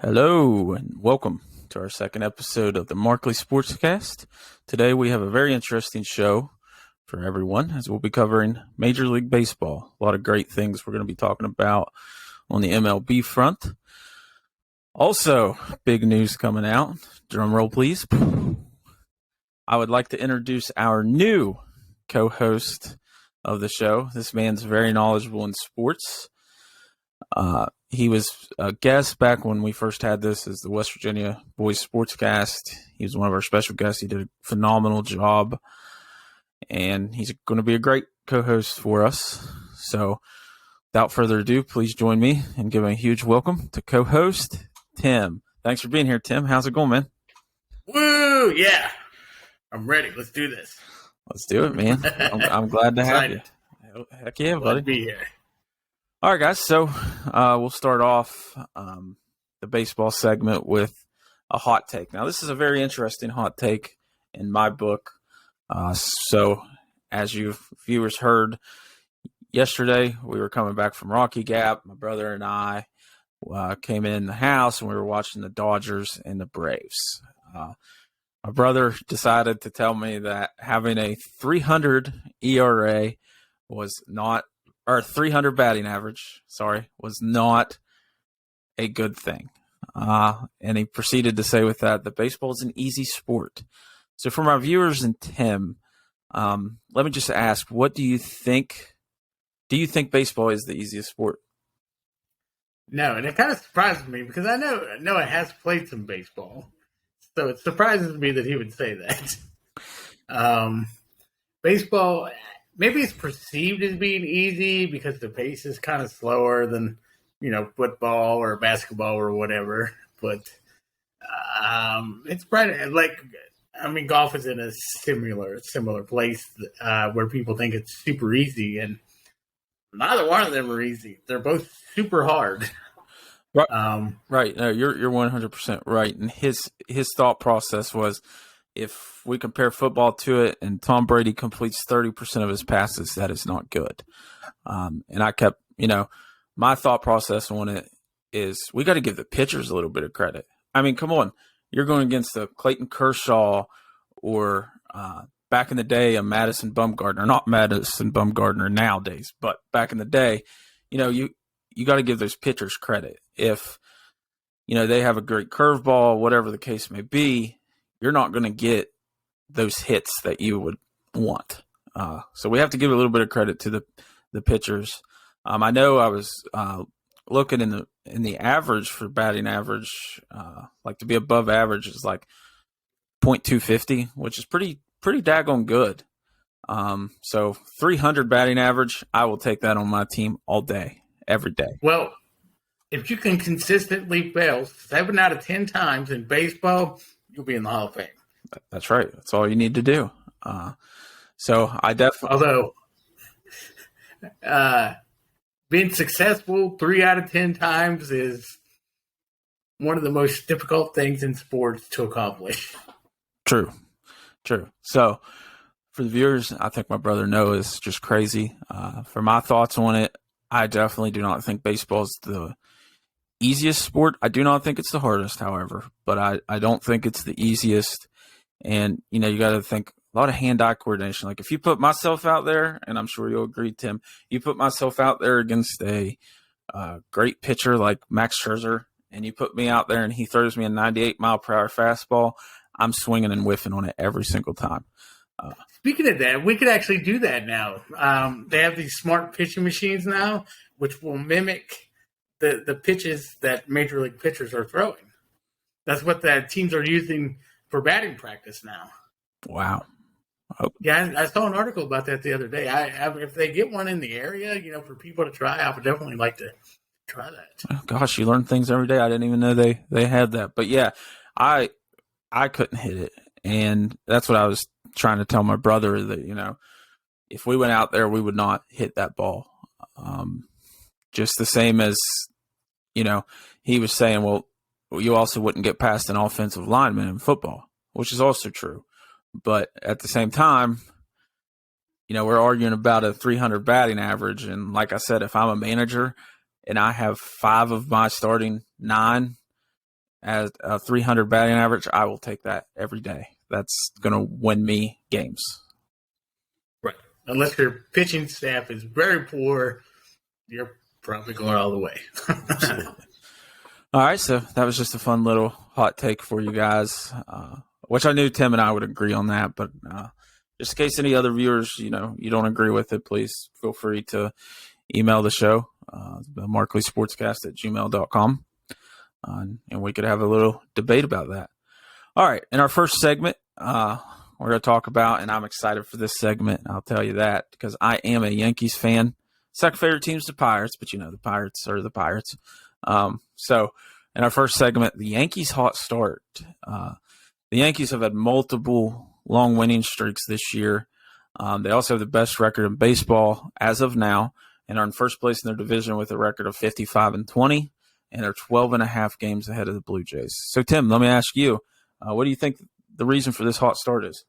Hello and welcome to our second episode of the Markley SportsCast. Today we have a very interesting show for everyone as we'll be covering Major League Baseball. A lot of great things we're going to be talking about on the MLB front. Also, big news coming out. Drum roll, please. I would like to introduce our new co-host of the show. This man's very knowledgeable in sports. He was a guest back when we first had this as the West Virginia Boys Sportscast. He was one of our special guests. He did a phenomenal job, and he's going to be a great co-host for us. So without further ado, please join me in giving a huge welcome to co-host Tim. Thanks for being here, Tim. How's it going, man? Woo! Yeah, I'm ready. Let's do this. Let's do it, man. I'm glad to have you. Heck yeah, buddy. Glad to be here. All right, guys. So we'll start off the baseball segment with a hot take. Now, this is a very interesting hot take in my book. So as you viewers heard yesterday, we were coming back from Rocky Gap. My brother and I came in the house, and we were watching the Dodgers and the Braves. My brother decided to tell me that having a 300 ERA was not – or 300 batting average, was not a good thing. And he proceeded to say with that baseball is an easy sport. So for my viewers and Tim, let me just ask, what do you think? Do you think baseball is the easiest sport? No, and it kind of surprises me because I know Noah has played some baseball. So it surprises me that he would say that. Baseball, maybe it's perceived as being easy because the pace is kind of slower than, football or basketball or whatever. But it's probably, golf is in a similar place where people think it's super easy, and neither one of them are easy. They're both super hard. Right. No, you're 100% right. And his thought process was, if we compare football to it and Tom Brady completes 30% of his passes, that is not good. And I kept, my thought process on it is we got to give the pitchers a little bit of credit. I mean, come on. You're going against a Clayton Kershaw or back in the day, a Madison Bumgarner. Not Madison Bumgarner nowadays, but back in the day, you got to give those pitchers credit. If, they have a great curveball, whatever the case may be, you're not going to get those hits that you would want. So we have to give a little bit of credit to the pitchers. I know I was looking in the average for batting average, like to be above average is like .250, which is pretty daggone good. So 300 batting average, I will take that on my team all day, every day. Well, if you can consistently fail 7 out of 10 times in baseball, you'll be in the Hall of Fame. That's right. That's all you need to do. So I definitely. Although being successful 3 out of 10 times is one of the most difficult things in sports to accomplish. True. So for the viewers, I think my brother Noah is just crazy. For my thoughts on it, I definitely do not think baseball is the easiest sport. I do not think it's the hardest, however, but I don't think it's the easiest. And, you got to think a lot of hand-eye coordination. Like if you put myself out there, and I'm sure you'll agree, Tim, you put myself out there against a great pitcher like Max Scherzer, and you put me out there and he throws me a 98-mile-per-hour fastball, I'm swinging and whiffing on it every single time. Speaking of that, we could actually do that now. They have these smart pitching machines now, which will mimic the pitches that major league pitchers are throwing. That's what the teams are using for batting practice now. Wow. Oh. Yeah, I saw an article about that the other day. If they get one in the area, for people to try, I would definitely like to try that. Oh, gosh, you learn things every day. I didn't even know they had that. But yeah, I couldn't hit it, and that's what I was trying to tell my brother, that if we went out there, we would not hit that ball. Just the same as he was saying, well, you also wouldn't get past an offensive lineman in football, which is also true. But at the same time, we're arguing about a 300 batting average. And like I said, if I'm a manager and I have 5 of my starting 9 at a 300 batting average, I will take that every day. That's going to win me games. Right. Unless your pitching staff is very poor, you're probably going all the way. Absolutely. All right, so that was just a fun little hot take for you guys, which I knew Tim and I would agree on that. But just in case any other viewers, you don't agree with it, please feel free to email the show, Markley SportsCast at gmail.com, and we could have a little debate about that. All right, in our first segment, we're going to talk about, and I'm excited for this segment, I'll tell you that, because I am a Yankees fan. Second favorite team's the Pirates, but the Pirates are the Pirates. So in our first segment, the Yankees Hot Start. The Yankees have had multiple long winning streaks this year. They also have the best record in baseball as of now and are in first place in their division with a record of 55-20 and are 12.5 games ahead of the Blue Jays. So, Tim, let me ask you, what do you think the reason for this hot start is?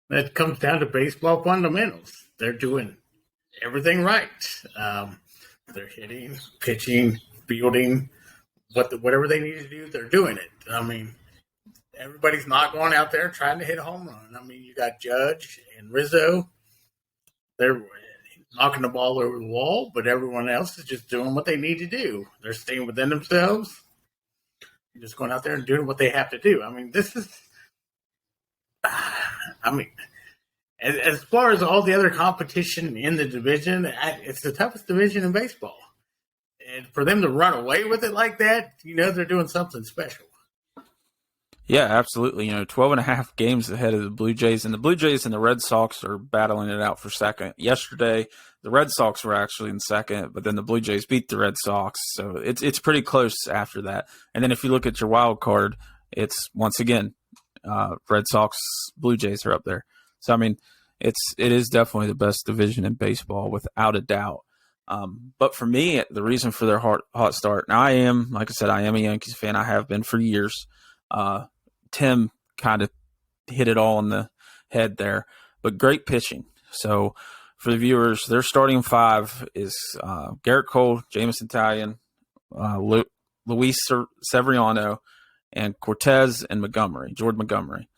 It comes down to baseball fundamentals. They're doing everything right. They're hitting, pitching, fielding, whatever they need to do, they're doing it. I mean, everybody's not going out there trying to hit a home run. I mean, you got Judge and Rizzo. They're knocking the ball over the wall, but everyone else is just doing what they need to do. They're staying within themselves. They're just going out there and doing what they have to do. I mean, as far as all the other competition in the division, it's the toughest division in baseball. And for them to run away with it like that, they're doing something special. Yeah, absolutely. 12.5 games ahead of the Blue Jays, and the Blue Jays and the Red Sox are battling it out for second. Yesterday, the Red Sox were actually in second, but then the Blue Jays beat the Red Sox, so it's pretty close after that. And then if you look at your wild card, it's once again Red Sox, Blue Jays are up there. So I mean, it is definitely the best division in baseball without a doubt. But for me, the reason for their hot start, now I am a Yankees fan. I have been for years. Tim kind of hit it all on the head there, but great pitching. So for the viewers, their starting five is Garrett Cole, Jameson Taillon, Luis Severiano, and Cortez and Jordan Montgomery.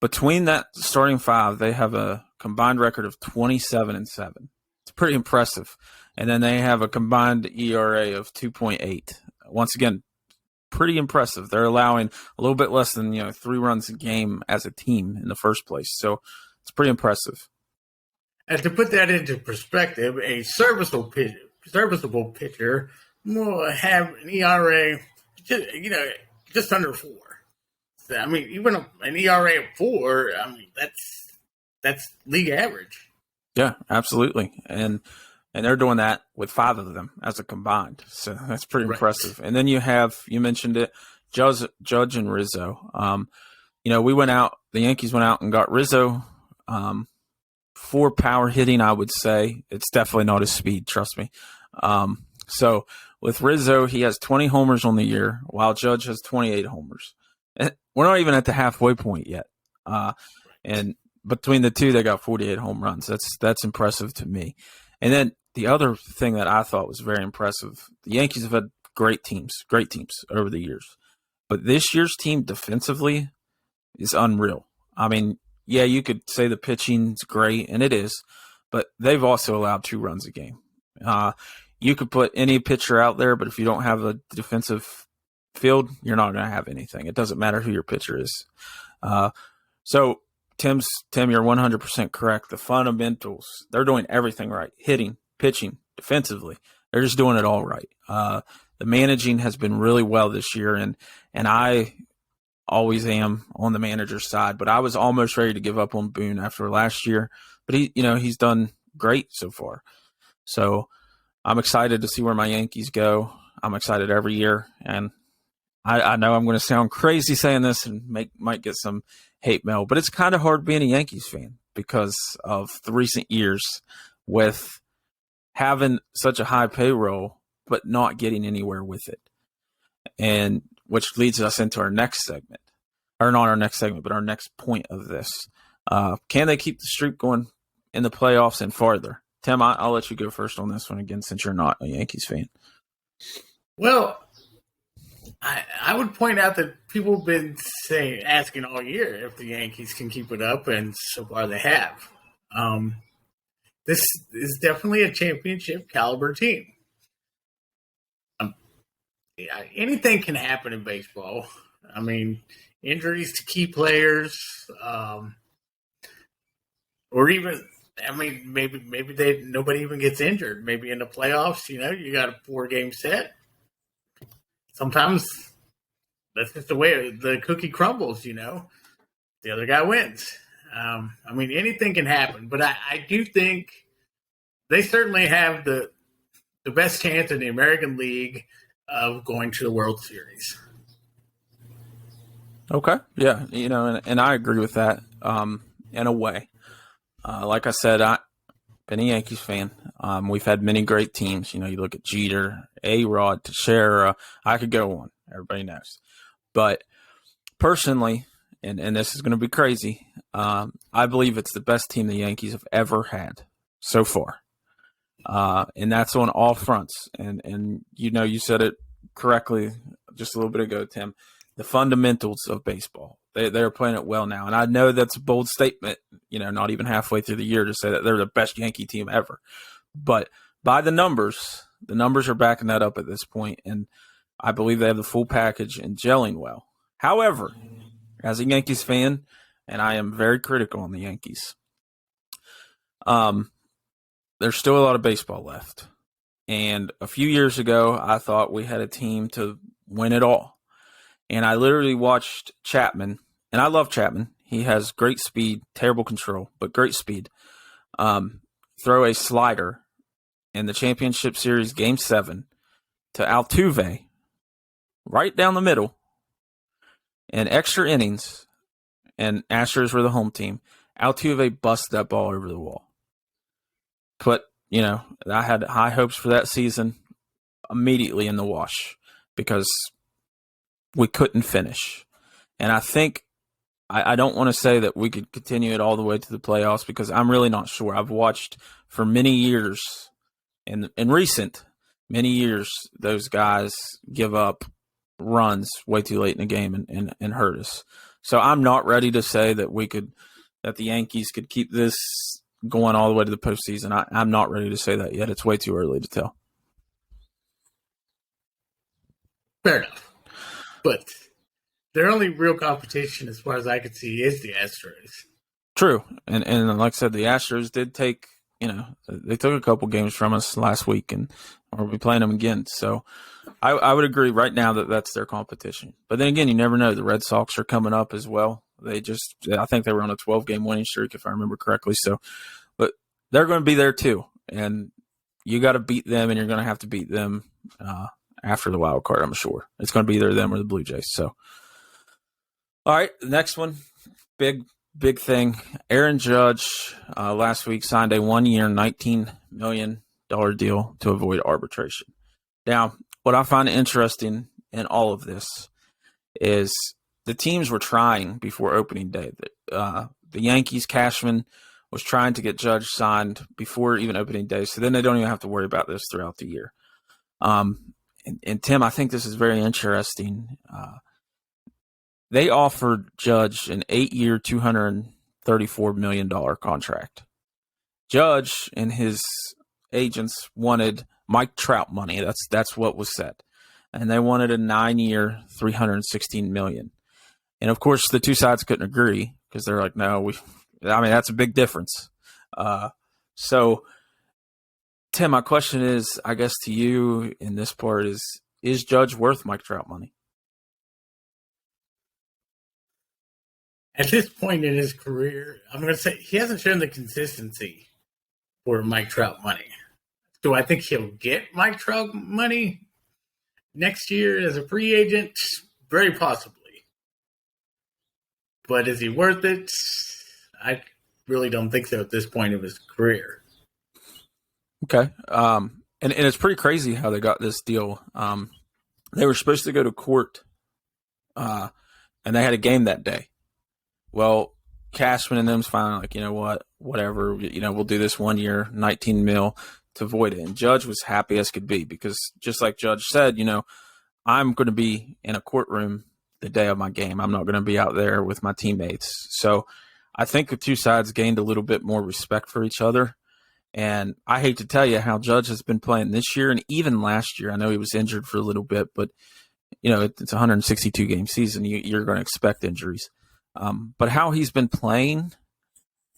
Between that starting five, they have a combined record of 27-7. It's pretty impressive. And then they have a combined ERA of 2.8. Once again, pretty impressive. They're allowing a little bit less than 3 runs a game as a team in the first place. So it's pretty impressive. And to put that into perspective, a serviceable pitcher will have an ERA just under 4. So, I mean, even an ERA of 4, I mean, that's league average. Yeah, absolutely. And they're doing that with 5 of them as a combined. So that's pretty impressive. And then you mentioned it, Judge and Rizzo. The Yankees went out and got Rizzo for power hitting, I would say. It's definitely not his speed, trust me. So with Rizzo, he has 20 homers on the year, while Judge has 28 homers. And we're not even at the halfway point yet. And between the two, they got 48 home runs. That's impressive to me. And then the other thing that I thought was very impressive, the Yankees have had great teams over the years. But this year's team defensively is unreal. I mean, yeah, you could say the pitching's great, and it is, but they've also allowed 2 runs a game. You could put any pitcher out there, but if you don't have a defensive field, you're not going to have anything. It doesn't matter who your pitcher is. So Tim, you're 100% correct. The fundamentals, they're doing everything right. Hitting, pitching, defensively. They're just doing it all right. The managing has been really well this year, and I always am on the manager's side, but I was almost ready to give up on Boone after last year. But he's done great so far. So I'm excited to see where my Yankees go. I'm excited every year, and I know I'm going to sound crazy saying this and might get some hate mail, but it's kind of hard being a Yankees fan because of the recent years with having such a high payroll but not getting anywhere with it. And which leads us into our next segment. Or not our next segment, but our next point of this. Can they keep the streak going in the playoffs and farther? Tim, I'll let you go first on this one again since you're not a Yankees fan. Well, I would point out that people have been asking all year if the Yankees can keep it up, and so far they have. This is definitely a championship caliber team. Anything can happen in baseball. I mean, injuries to key players, or even, I mean, maybe nobody even gets injured. Maybe in the playoffs, you got a 4-game set. Sometimes that's just the way the cookie crumbles. The other guy wins. I mean, anything can happen, but I do think they certainly have the best chance in the American League of going to the World Series. Okay. Yeah. And I agree with that in a way. Like I said, I've been a Yankees fan. We've had many great teams. You look at Jeter, A-Rod, Teixeira. I could go on. Everybody knows. But personally, and this is going to be crazy, I believe it's the best team the Yankees have ever had so far. And that's on all fronts. And you said it correctly just a little bit ago, Tim. The fundamentals of baseball. They're playing it well now. And I know that's a bold statement, not even halfway through the year to say that they're the best Yankee team ever. But by the numbers are backing that up at this point. And I believe they have the full package and gelling well. However, as a Yankees fan, and I am very critical on the Yankees, there's still a lot of baseball left. And a few years ago, I thought we had a team to win it all. And I literally watched Chapman, and I love Chapman. He has great speed, terrible control, but great speed. Throw a slider in the championship series game 7 to Altuve, right down the middle, in extra innings, and Astros were the home team. Altuve busted that ball over the wall. But, I had high hopes for that season immediately in the wash because we couldn't finish. And I think I don't want to say that we could continue it all the way to the playoffs because I'm really not sure. I've watched for many years, in many years, those guys give up runs way too late in the game and hurt us. So I'm not ready to say that the Yankees could keep this going all the way to the postseason. I'm not ready to say that yet. It's way too early to tell. Fair enough. But their only real competition, as far as I could see, is the Astros. True. And like I said, the Astros did take, they took a couple games from us last week, and we'll be playing them again. So I would agree right now that that's their competition. But then again, you never know. The Red Sox are coming up as well. I think they were on a 12-game winning streak, if I remember correctly. So, but they're going to be there too. And you got to beat them, and you're going to have to beat them after the wild card, I'm sure. It's going to be either them or the Blue Jays. So, all right, the next one, big thing. Aaron Judge last week signed a 1-year, $19 million deal to avoid arbitration. Now, what I find interesting in all of this is the teams were trying before opening day. The Yankees, Cashman, was trying to get Judge signed before even opening day, so then they don't even have to worry about this throughout the year. And Tim, I think this is very interesting. They offered Judge an 8-year, $234 million contract. Judge and his agents wanted Mike Trout money. That's what was said. And they wanted a 9-year, $316 million. And of course, the two sides couldn't agree because they're like, no, that's a big difference. So, Tim, my question is, I guess to you in this part is Judge worth Mike Trout money? At this point in his career, I'm going to say he hasn't shown the consistency for Mike Trout money. Do I think he'll get Mike Trout money next year as a free agent? Very possibly. But is he worth it? I really don't think so at this point of his career. Okay. And it's pretty crazy how they got this deal. They were supposed to go to court, and they had a game that day. Well, Cashman and them's finally like, you know what, whatever, we'll do this 1 year, $19 million to avoid it. And Judge was happy as could be because just like Judge said, I'm going to be in a courtroom the day of my game. I'm not going to be out there with my teammates. So I think the two sides gained a little bit more respect for each other. And I hate to tell you how Judge has been playing this year and even last year. I know he was injured for a little bit, but it's a 162 game season. You're going to expect injuries. But how he's been playing,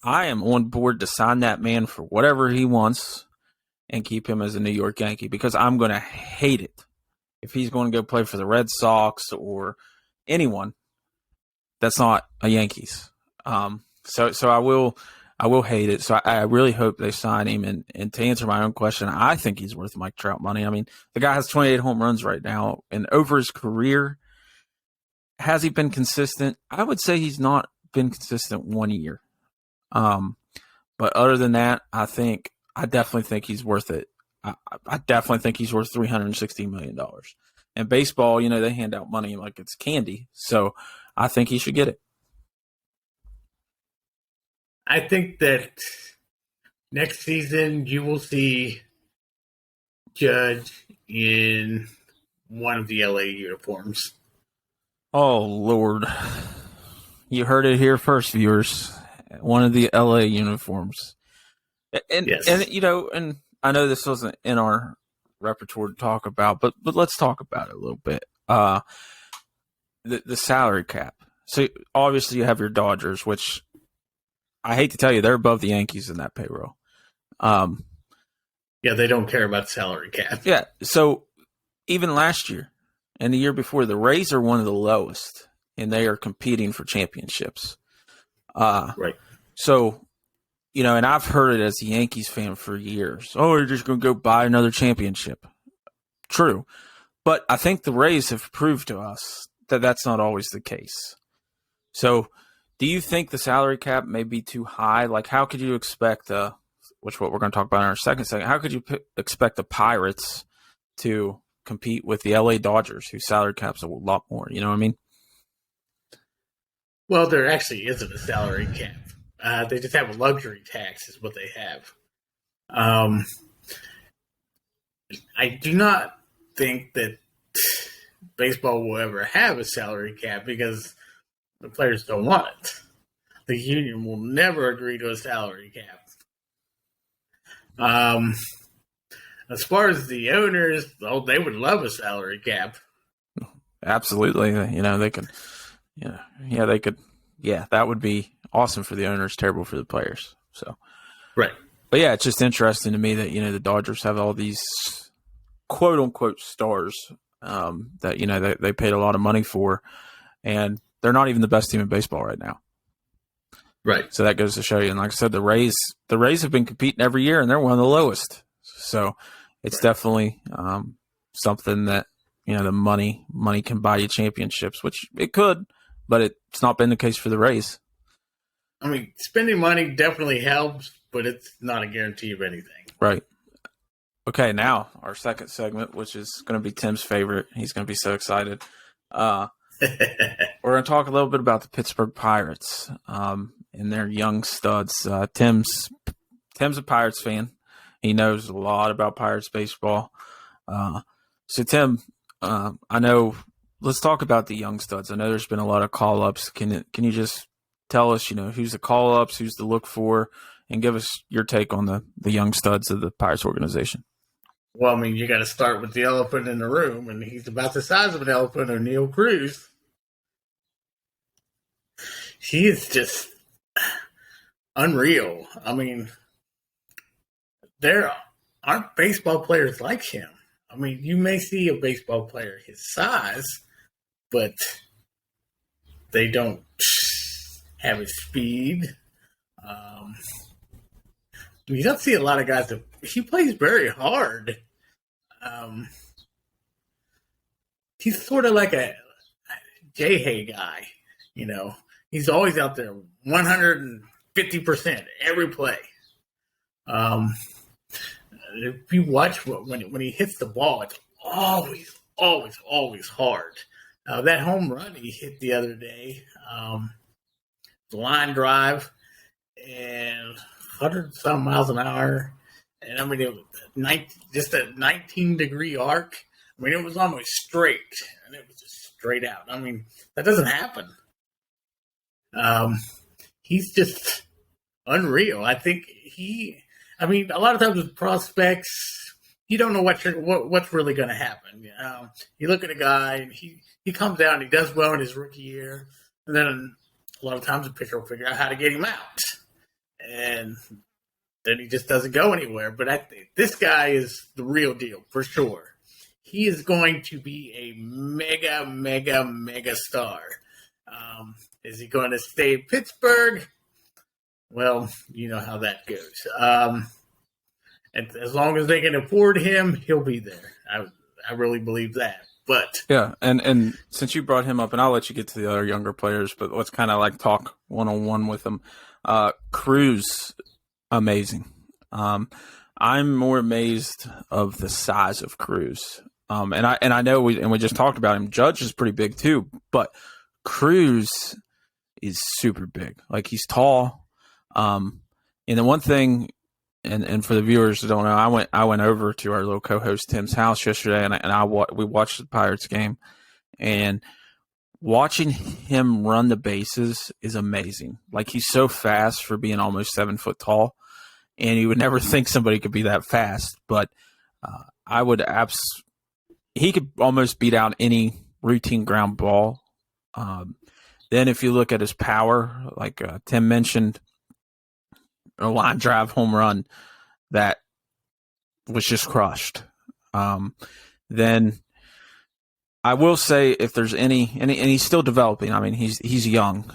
I am on board to sign that man for whatever he wants and keep him as a New York Yankee, because I'm going to hate it if he's going to go play for the Red Sox or anyone that's not a Yankees. So I will hate it. So I really hope they sign him. And to answer my own question, I think he's worth Mike Trout money. I mean, the guy has 28 home runs right now, and over his career, has he been consistent? I would say he's not been consistent 1 year. But other than that, I definitely think he's worth it. I definitely think he's worth $360 million. And baseball, they hand out money like it's candy. So I think he should get it. I think that next season you will see Judge in one of the LA uniforms. Oh, Lord. You heard it here first, viewers. One of the LA uniforms. And, yes. and I know this wasn't in our repertoire to talk about, but let's talk about it a little bit. The salary cap. So obviously you have your Dodgers, which I hate to tell you, they're above the Yankees in that payroll. Yeah, they don't care about salary cap. Yeah, so even last year and the year before, the Rays are one of the lowest, and they are competing for championships. Right. So, and I've heard it as a Yankees fan for years. Oh, you're just going to go buy another championship. True. But I think the Rays have proved to us that that's not always the case. So, do you think the salary cap may be too high? Like, how could you expect, which what we're going to talk about in our second, how could you expect the Pirates to compete with the LA Dodgers, whose salary cap's a lot more? You know what I mean? Well, there actually isn't a salary cap. They just have a luxury tax is what they have. I do not think that baseball will ever have a salary cap because the players don't want it. The union will never agree to a salary cap. As far as the owners, they would love a salary cap. Absolutely. They could. They could. Yeah, that would be awesome for the owners, terrible for the players. So, right. But yeah, it's just interesting to me that the Dodgers have all these quote unquote stars that they paid a lot of money for, and they're not even the best team in baseball right now. Right. So that goes to show you. And like I said, the Rays have been competing every year, and they're one of the lowest. So it's definitely something that the money can buy you championships, which it could, but it's not been the case for the Rays. I mean, spending money definitely helps, but it's not a guarantee of anything. Right. Okay, now our second segment, which is going to be Tim's favorite. He's going to be so excited. We're going to talk a little bit about the Pittsburgh Pirates and their young studs. Tim's a Pirates fan. He knows a lot about Pirates baseball. So, Tim, I know. Let's talk about the young studs. I know there's been a lot of call-ups. Can you just tell us, who's the call-ups, who's to look for, and give us your take on the young studs of the Pirates organization? Well, I mean, you got to start with the elephant in the room, and he's about the size of an elephant, O'Neal Cruz. He is just unreal. I mean, there aren't baseball players like him. I mean, you may see a baseball player his size, but they don't have his speed. You don't see a lot of guys he plays very hard. He's sort of like a J-Hay guy, He's always out there 150% every play. If you watch when he hits the ball, it's always hard. That home run he hit the other day, the line drive, and 100-some miles an hour. And I mean, it was just a 19-degree arc. I mean, it was almost straight, and it was just straight out. I mean, that doesn't happen. He's just unreal. I think a lot of times with prospects, you don't know what's really going to happen. You look at a guy, and he comes out and he does well in his rookie year, and then a lot of times the pitcher will figure out how to get him out, and then he just doesn't go anywhere. But I think this guy is the real deal for sure. He is going to be a mega, mega, mega star. Is he going to stay in Pittsburgh? Well, you know how that goes. And as long as they can afford him, he'll be there. I really believe that. But yeah, and since you brought him up, and I'll let you get to the other younger players, but let's kind of like talk one-on-one with them. Cruz, amazing. I'm more amazed of the size of Cruz. And I know we just talked about him. Judge is pretty big too, but Cruz is super big. Like, he's tall. And the one thing, and for the viewers who don't know, I went over to our little co-host Tim's house yesterday, and we watched the Pirates game, and watching him run the bases is amazing. Like, he's so fast for being almost 7 foot tall, and you would never think somebody could be that fast. But he could almost beat out any routine ground ball. Then if you look at his power, like Tim mentioned, a line drive home run that was just crushed. Then I will say, if there's any, and he's still developing. I mean, he's young.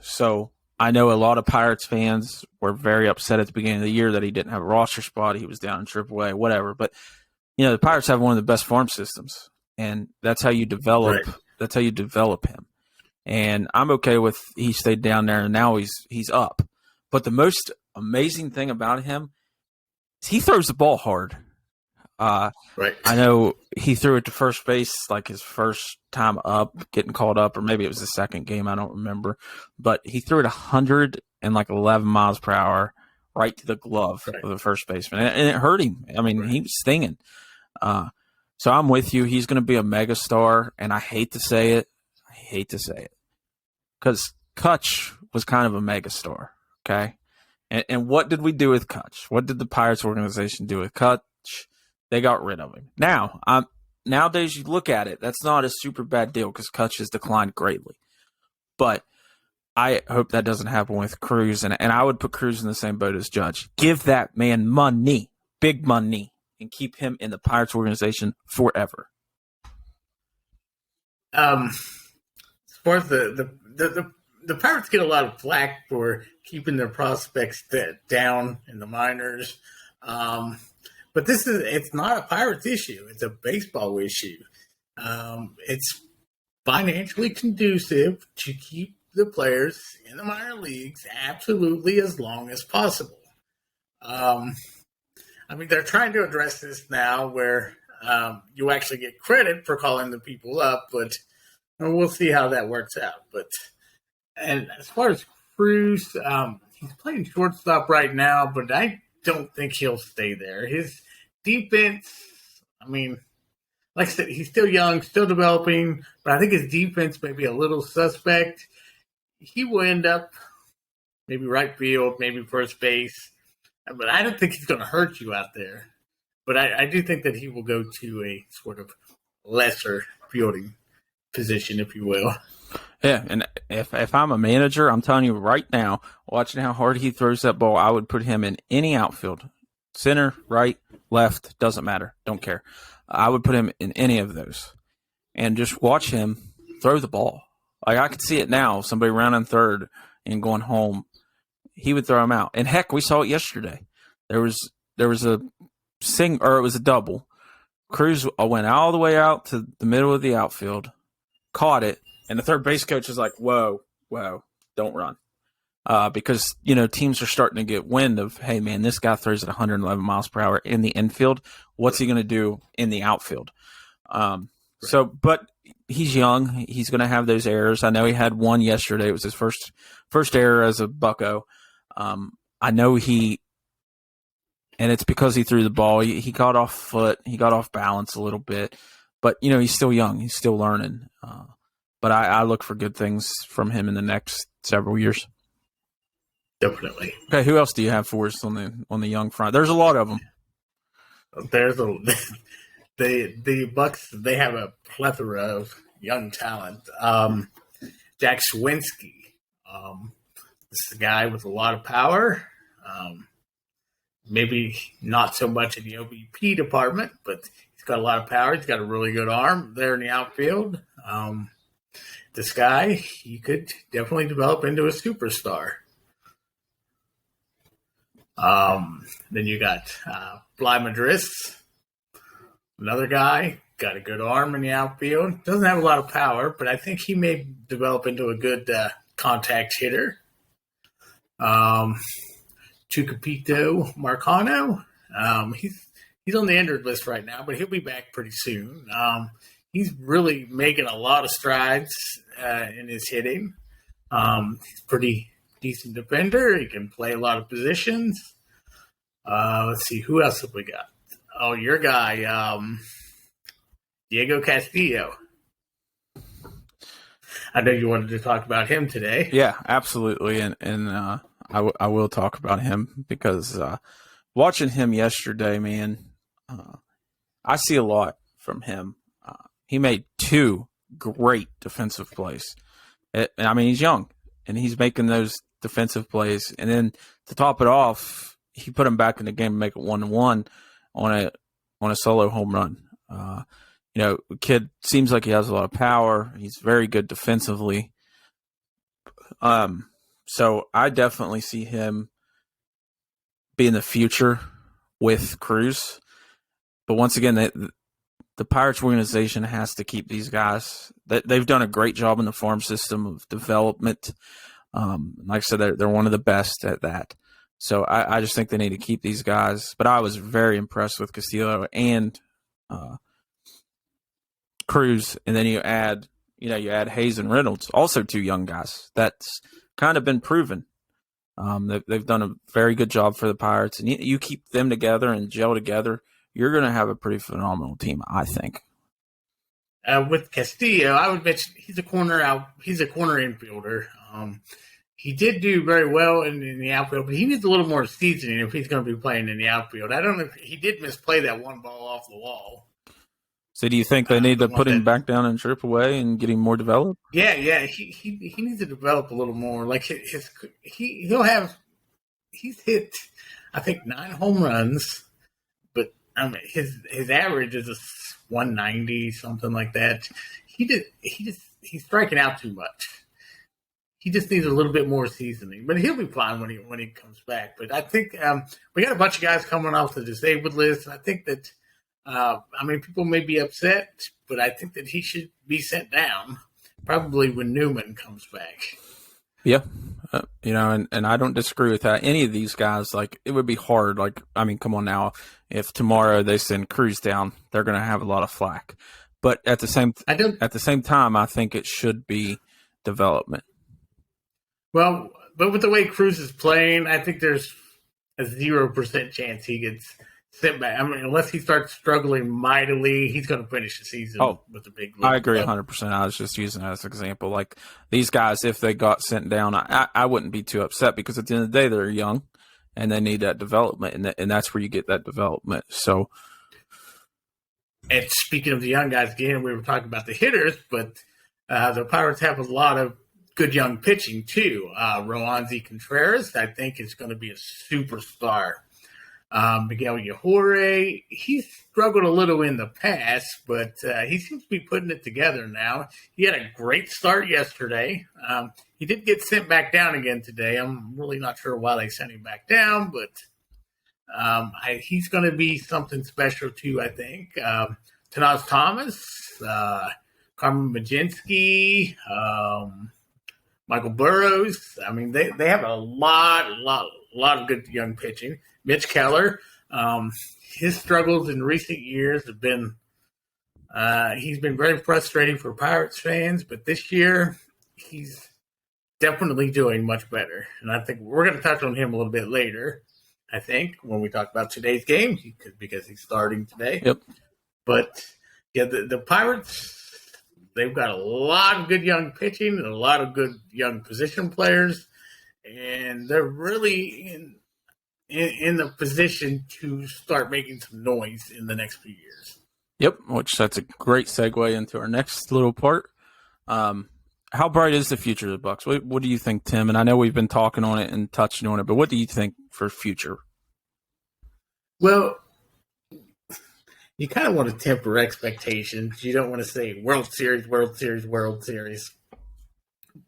So I know a lot of Pirates fans were very upset at the beginning of the year that he didn't have a roster spot. He was down in AAA, whatever. But the Pirates have one of the best farm systems, and that's how you develop. Right. That's how you develop him. And I'm okay with he stayed down there, and now he's up. But the most amazing thing about him is he throws the ball hard. Right. I know he threw it to first base like his first time up, getting called up, or maybe it was the second game. I don't remember. But he threw it 111 miles per hour right to the glove of the first baseman, and it hurt him. I mean, he was stinging. So I'm with you. He's going to be a mega star, and I hate to say it. Because Kutch was kind of a mega star, okay? And what did we do with Kutch? What did the Pirates organization do with Kutch? They got rid of him. Now, nowadays you look at it, that's not a super bad deal because Kutch has declined greatly. But I hope that doesn't happen with Cruz, and I would put Cruz in the same boat as Judge. Give that man money, big money, and keep him in the Pirates organization forever. As far as the Pirates get a lot of flack for keeping their prospects down in the minors. But it's not a Pirates issue. It's a baseball issue. It's financially conducive to keep the players in the minor leagues absolutely as long as possible. I mean, they're trying to address this now where you actually get credit for calling the people up, but we'll see how that works out. And as far as Cruz, he's playing shortstop right now, but I don't think he'll stay there. His defense, I mean, like I said, he's still young, still developing, but I think his defense may be a little suspect. He will end up maybe right field, maybe first base, but I don't think he's going to hurt you out there. But I do think that he will go to a sort of lesser fielding position, if you will. Yeah, and if I'm a manager, I'm telling you right now, watching how hard he throws that ball, I would put him in any outfield. Center, right, left, doesn't matter. Don't care. I would put him in any of those. And just watch him throw the ball. Like, I could see it now, somebody rounding third and going home. He would throw him out. And heck, we saw it yesterday. There was a it was a double. Cruz went all the way out to the middle of the outfield, caught it, and the third base coach was like, whoa, don't run. Because, teams are starting to get wind of, hey, man, this guy throws at 111 miles per hour in the infield. What's he going to do in the outfield? But he's young. He's going to have those errors. I know he had one yesterday. It was his first error as a Bucko. I know and it's because he threw the ball. He got off foot. He got off balance a little bit. but he's still young. He's still learning. But I look for good things from him in the next several years. Definitely. Okay, who else do you have for us on the young front? There's a lot of them. There's the Bucks. They have a plethora of young talent. Jack Swinsky. This is a guy with a lot of power. Maybe not so much in the OBP department, but he's got a lot of power. He's got a really good arm there in the outfield. This guy, he could definitely develop into a superstar. Then you got Bly Madris, another guy, got a good arm in the outfield. Doesn't have a lot of power, but I think he may develop into a good contact hitter. Chucapito Marcano, he's on the injured list right now, but he'll be back pretty soon. He's really making a lot of strides in his hitting. He's pretty decent defender. He can play a lot of positions. Let's see, who else have we got? Oh, your guy, Diego Caspio. I know you wanted to talk about him today. Yeah, absolutely, and I will talk about him because watching him yesterday, man, I see a lot from him. He made 2 great defensive plays. I mean, he's young, and he's making those defensive plays. And then to top it off, he put him back in the game and make it 1-1 on a solo home run. The kid seems like he has a lot of power. He's very good defensively. So I definitely see him being the future with Cruz. But once again, the Pirates organization has to keep these guys. They've done a great job in the farm system of development. Like I said, they're one of the best at that. So I just think they need to keep these guys. But I was very impressed with Castillo and Cruz, and then you add Hayes and Reynolds, also 2 young guys. That's kind of been proven. They've done a very good job for the Pirates, and you keep them together and gel together, you're going to have a pretty phenomenal team, I think. With Castillo, I would mention he's a corner infielder. He did do very well in the outfield, but he needs a little more seasoning if he's going to be playing in the outfield. I don't know if he did misplay that one ball off the wall. So do you think they need to put him back down in AAA and get him more developed? Yeah. He needs to develop a little more. Like he's hit, I think, 9 home runs, but I mean his average is a 190, something like that. He's striking out too much. He just needs a little bit more seasoning, but he'll be fine when he comes back. But I think we got a bunch of guys coming off the disabled list. And I think that people may be upset, but I think that he should be sent down probably when Newman comes back. Yeah, and I don't disagree with that. Any of these guys, like, it would be hard. Like, I mean, come on now. If tomorrow they send Cruz down, they're going to have a lot of flack. But at the same time, I think it should be development. Well, but with the way Cruz is playing, I think there's a 0% chance he gets sent back. I mean, unless he starts struggling mightily, he's going to finish the season with a big lead. I agree 100%. I was just using that as an example. Like, these guys, if they got sent down, I wouldn't be too upset because at the end of the day, they're young and they need that development, and that's where you get that development. So, and speaking of the young guys, again, we were talking about the hitters, but the Pirates have a lot of good young pitching too. Roansy Contreras, I think, is going to be a superstar. Miguel Yajure, he struggled a little in the past, but he seems to be putting it together now. He had a great start yesterday. He did get sent back down again today. I'm really not sure why they sent him back down, but he's going to be something special too, I think. Tanaz Thomas, Carmen Majinski, Michael Burrows. I mean, they have a lot of good young pitching. Mitch Keller, his struggles in recent years have been he's been very frustrating for Pirates fans, but this year he's definitely doing much better. And I think we're going to touch on him a little bit later, I think, when we talk about today's game, because he's starting today. Yep. But Yeah, the Pirates, they've got a lot of good young pitching and a lot of good young position players, and they're really in the position to start making some noise in the next few years. Yep, which that's a great segue into our next little part. How bright is the future of the Bucks? What do you think, Tim? And I know we've been talking on it and touching on it, but what do you think for future? Well, you kind of want to temper expectations. You don't want to say World Series, World Series, World Series.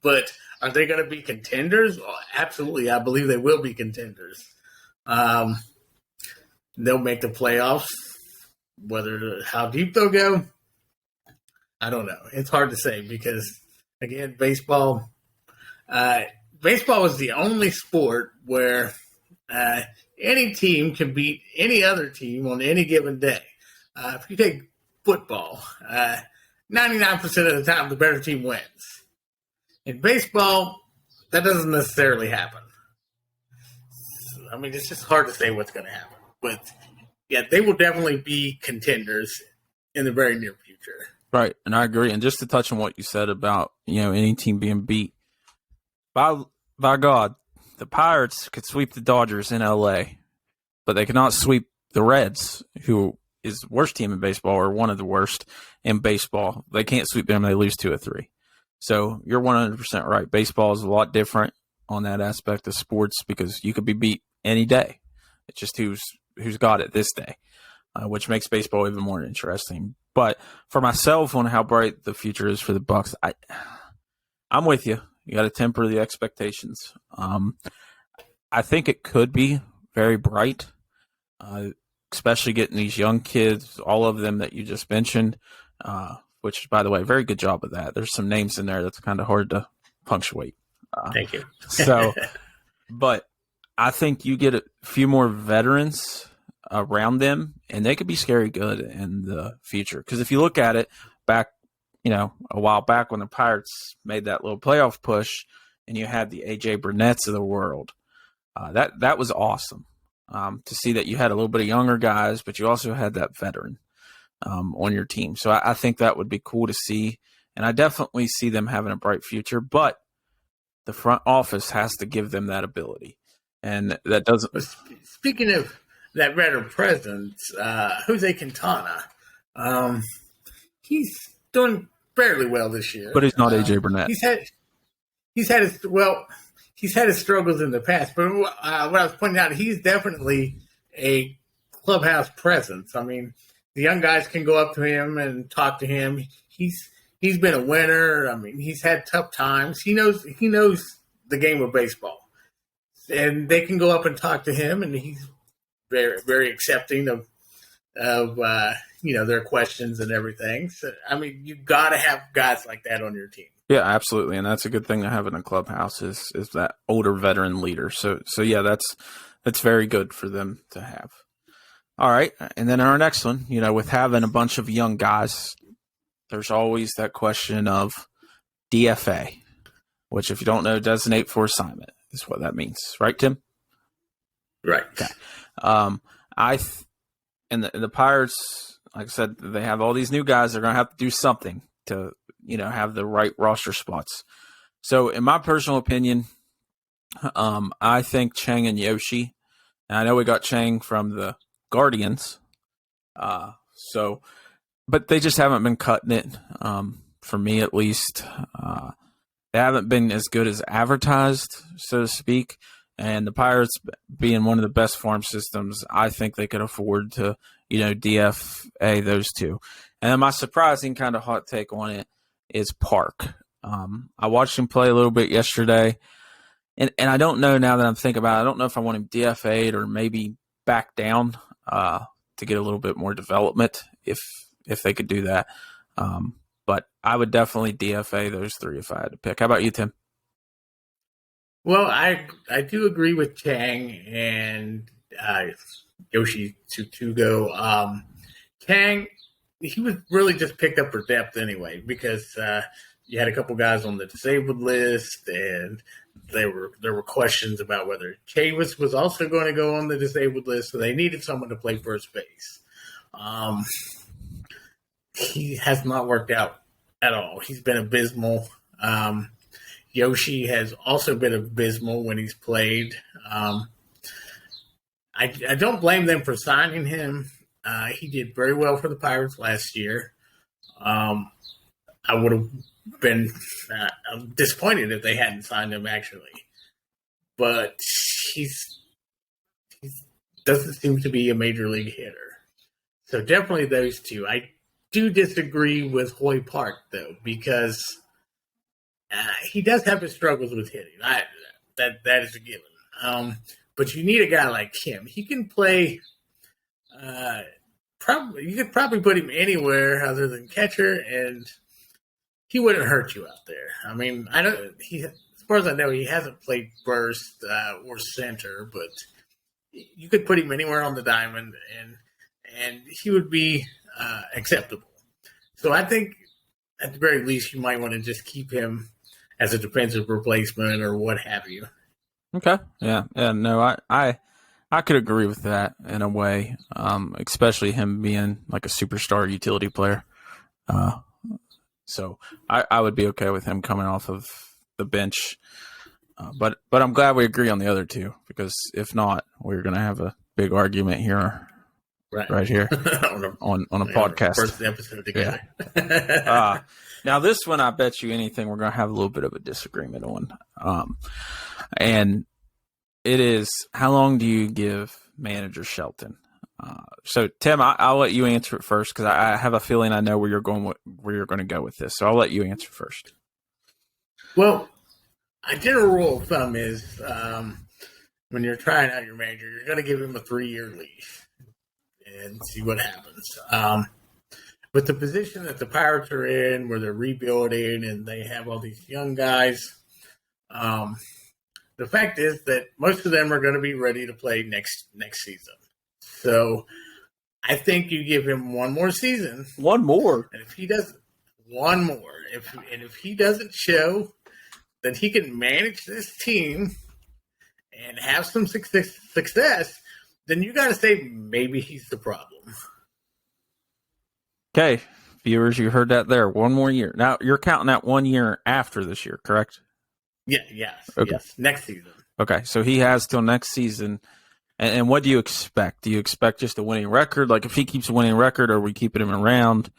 But are they going to be contenders? Oh, absolutely. I believe they will be contenders. They'll make the playoffs. How deep they'll go, I don't know. It's hard to say because, again, baseball is the only sport where any team can beat any other team on any given day. If you take football, 99% of the time the better team wins. In baseball, that doesn't necessarily happen. I mean, it's just hard to say what's going to happen. But, yeah, they will definitely be contenders in the very near future. Right, and I agree. And just to touch on what you said about, any team being beat, by God, the Pirates could sweep the Dodgers in L.A., but they cannot sweep the Reds, who is the worst team in baseball or one of the worst in baseball. They can't sweep them. They lose 2 or 3. So you're 100% right. Baseball is a lot different on that aspect of sports because you could be beat any day. It's just who's got it this day, which makes baseball even more interesting. But for myself on how bright the future is for the Bucks, I'm with you. You got to temper the expectations. I think it could be very bright, especially getting these young kids, all of them that you just mentioned, which, by the way, very good job of that. There's some names in there that's kind of hard to punctuate. Thank you. But I think you get a few more veterans around them, and they could be scary good in the future. Because if you look at it back, a while back when the Pirates made that little playoff push, and you had the A.J. Burnett's of the world, that was awesome to see that you had a little bit of younger guys, but you also had that veteran on your team. So I think that would be cool to see, and I definitely see them having a bright future. But the front office has to give them that ability, and that doesn't. Speaking of that veteran presence, Jose Quintana, he's doing fairly well this year, but he's not A.J. Burnett. He's had his struggles in the past, but what I was pointing out, he's definitely a clubhouse presence. I mean, the young guys can go up to him and talk to him. He's been a winner. I mean, he's had tough times. He knows the game of baseball, and they can go up and talk to him, and he's very, very accepting of their questions and everything. So, I mean, you got to have guys like that on your team. Yeah, absolutely, and that's a good thing to have in a clubhouse is that older veteran leader. So yeah, that's very good for them to have. All right, and then our next one, with having a bunch of young guys, there's always that question of DFA, which, if you don't know, designate for assignment is what that means, right, Tim? Right. Okay. And the Pirates, like I said, they have all these new guys. They're going to have to do something to, have the right roster spots. So, in my personal opinion, I think Chang and Yoshi. And I know we got Chang from the Guardians. But they just haven't been cutting it, for me at least. They haven't been as good as advertised, so to speak. And the Pirates being one of the best farm systems, I think they could afford to, DFA those two. And then my surprising kind of hot take on it is Park. I watched him play a little bit yesterday, and I don't know now that I'm thinking about it, I don't know if I want him DFA'd or maybe back down to get a little bit more development if they could do that. But I would definitely DFA those three if I had to pick. How about you, Tim? Well, I do agree with Chang and Yoshi Tsutugo. Chang, he was really just picked up for depth anyway because you had a couple guys on the disabled list, and there were questions about whether Chavis was also going to go on the disabled list, so they needed someone to play first base. he has not worked out at all. He's been abysmal. Yoshi has also been abysmal when he's played. I don't blame them for signing him. He did very well for the Pirates last year. I would have been disappointed if they hadn't signed him, actually. But he doesn't seem to be a major league hitter. So definitely those two. I do disagree with Hoy Park, though, because he does have his struggles with hitting. That is a given. But you need a guy like him. He can play. You could probably put him anywhere other than catcher, and he wouldn't hurt you out there. I mean, as far as I know, he hasn't played first or center, but you could put him anywhere on the diamond, and he would be acceptable. So I think, at the very least, you might want to just keep him as a defensive replacement or what have you. Okay. Yeah. No, I could agree with that in a way, especially him being like a superstar utility player. So I would be okay with him coming off of the bench. But I'm glad we agree on the other two, because if not, we're going to have a big argument here, right here on a podcast. First episode together. Yeah. Now this one, I bet you anything, we're going to have a little bit of a disagreement on. And it is, how long do you give manager Shelton? So Tim, I'll let you answer it first, because I have a feeling I know where you're going to go with this. So I'll let you answer first. Well, a general rule of thumb is when you're trying out your manager, you're going to give him a 3-year leash and see what happens. With the position that the Pirates are in, where they're rebuilding and they have all these young guys, the fact is that most of them are going to be ready to play next season. So I think you give him one more season. One more? And if he doesn't, one more. If he doesn't show that he can manage this team and have some success, then you got to say maybe he's the problem. Okay, viewers, you heard that there. One more year. Now, you're counting that 1 year after this year, correct? Yes, okay. Yes, next season. Okay, so he has till next season. And what do you expect? Do you expect just a winning record? Like, if he keeps a winning record, are we keeping him around?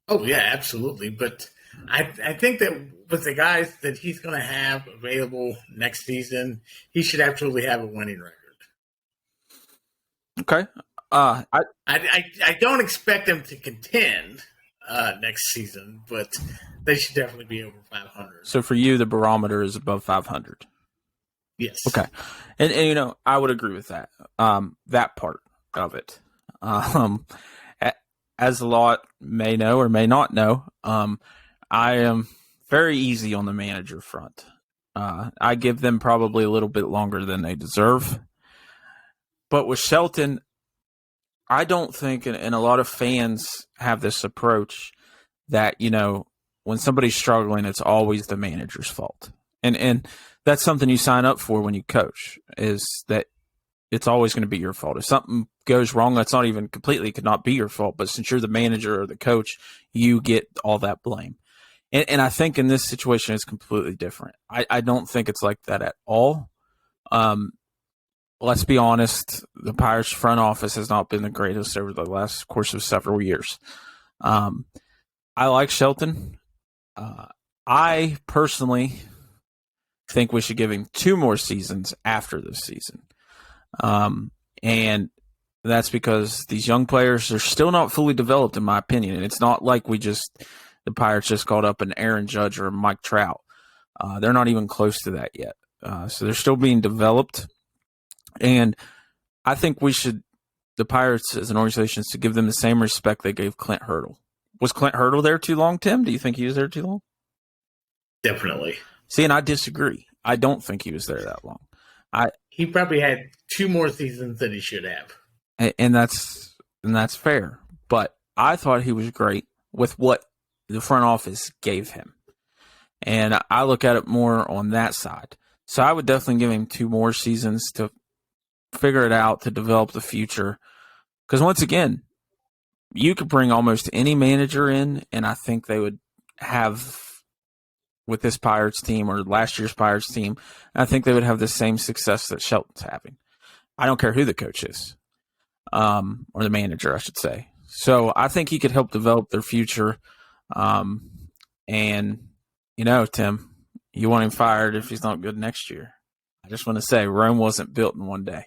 Oh, yeah, absolutely. But I think that with the guys that he's going to have available next season, he should absolutely have a winning record. Okay. I don't expect them to contend next season, but they should definitely be over 500. So for you, the barometer is above 500. Yes. Okay. And you know, I would agree with that. That part of it. As a lot may know or may not know, I am very easy on the manager front. I give them probably a little bit longer than they deserve. But with Shelton, I don't think, and a lot of fans have this approach, that, you know, when somebody's struggling, it's always the manager's fault. And that's something you sign up for when you coach, is that it's always going to be your fault. If something goes wrong, that's not even completely, could not be your fault. But since you're the manager or the coach, you get all that blame. And I think in this situation, it's completely different. I don't think it's like that at all. Let's be honest, the Pirates front office has not been the greatest over the last course of several years. I like Shelton. I personally think we should give him 2 more seasons after this season. And that's because these young players are still not fully developed, in my opinion. And it's not like the Pirates just called up an Aaron Judge or a Mike Trout. They're not even close to that yet. So they're still being developed. And I think the Pirates as an organization, is to give them the same respect they gave Clint Hurdle. Was Clint Hurdle there too long, Tim? Do you think he was there too long? Definitely. See, and I disagree. I don't think he was there that long. He probably had 2 more seasons than he should have. And that's fair. But I thought he was great with what the front office gave him. And I look at it more on that side. So I would definitely give him 2 more seasons to figure it out, to develop the future. Because once again, you could bring almost any manager in, and I think they would have, with this Pirates team or last year's Pirates team, I think they would have the same success that Shelton's having. I don't care who the coach is, or the manager, I should say. So I think he could help develop their future. And, Tim, you want him fired if he's not good next year. I just want to say Rome wasn't built in one day.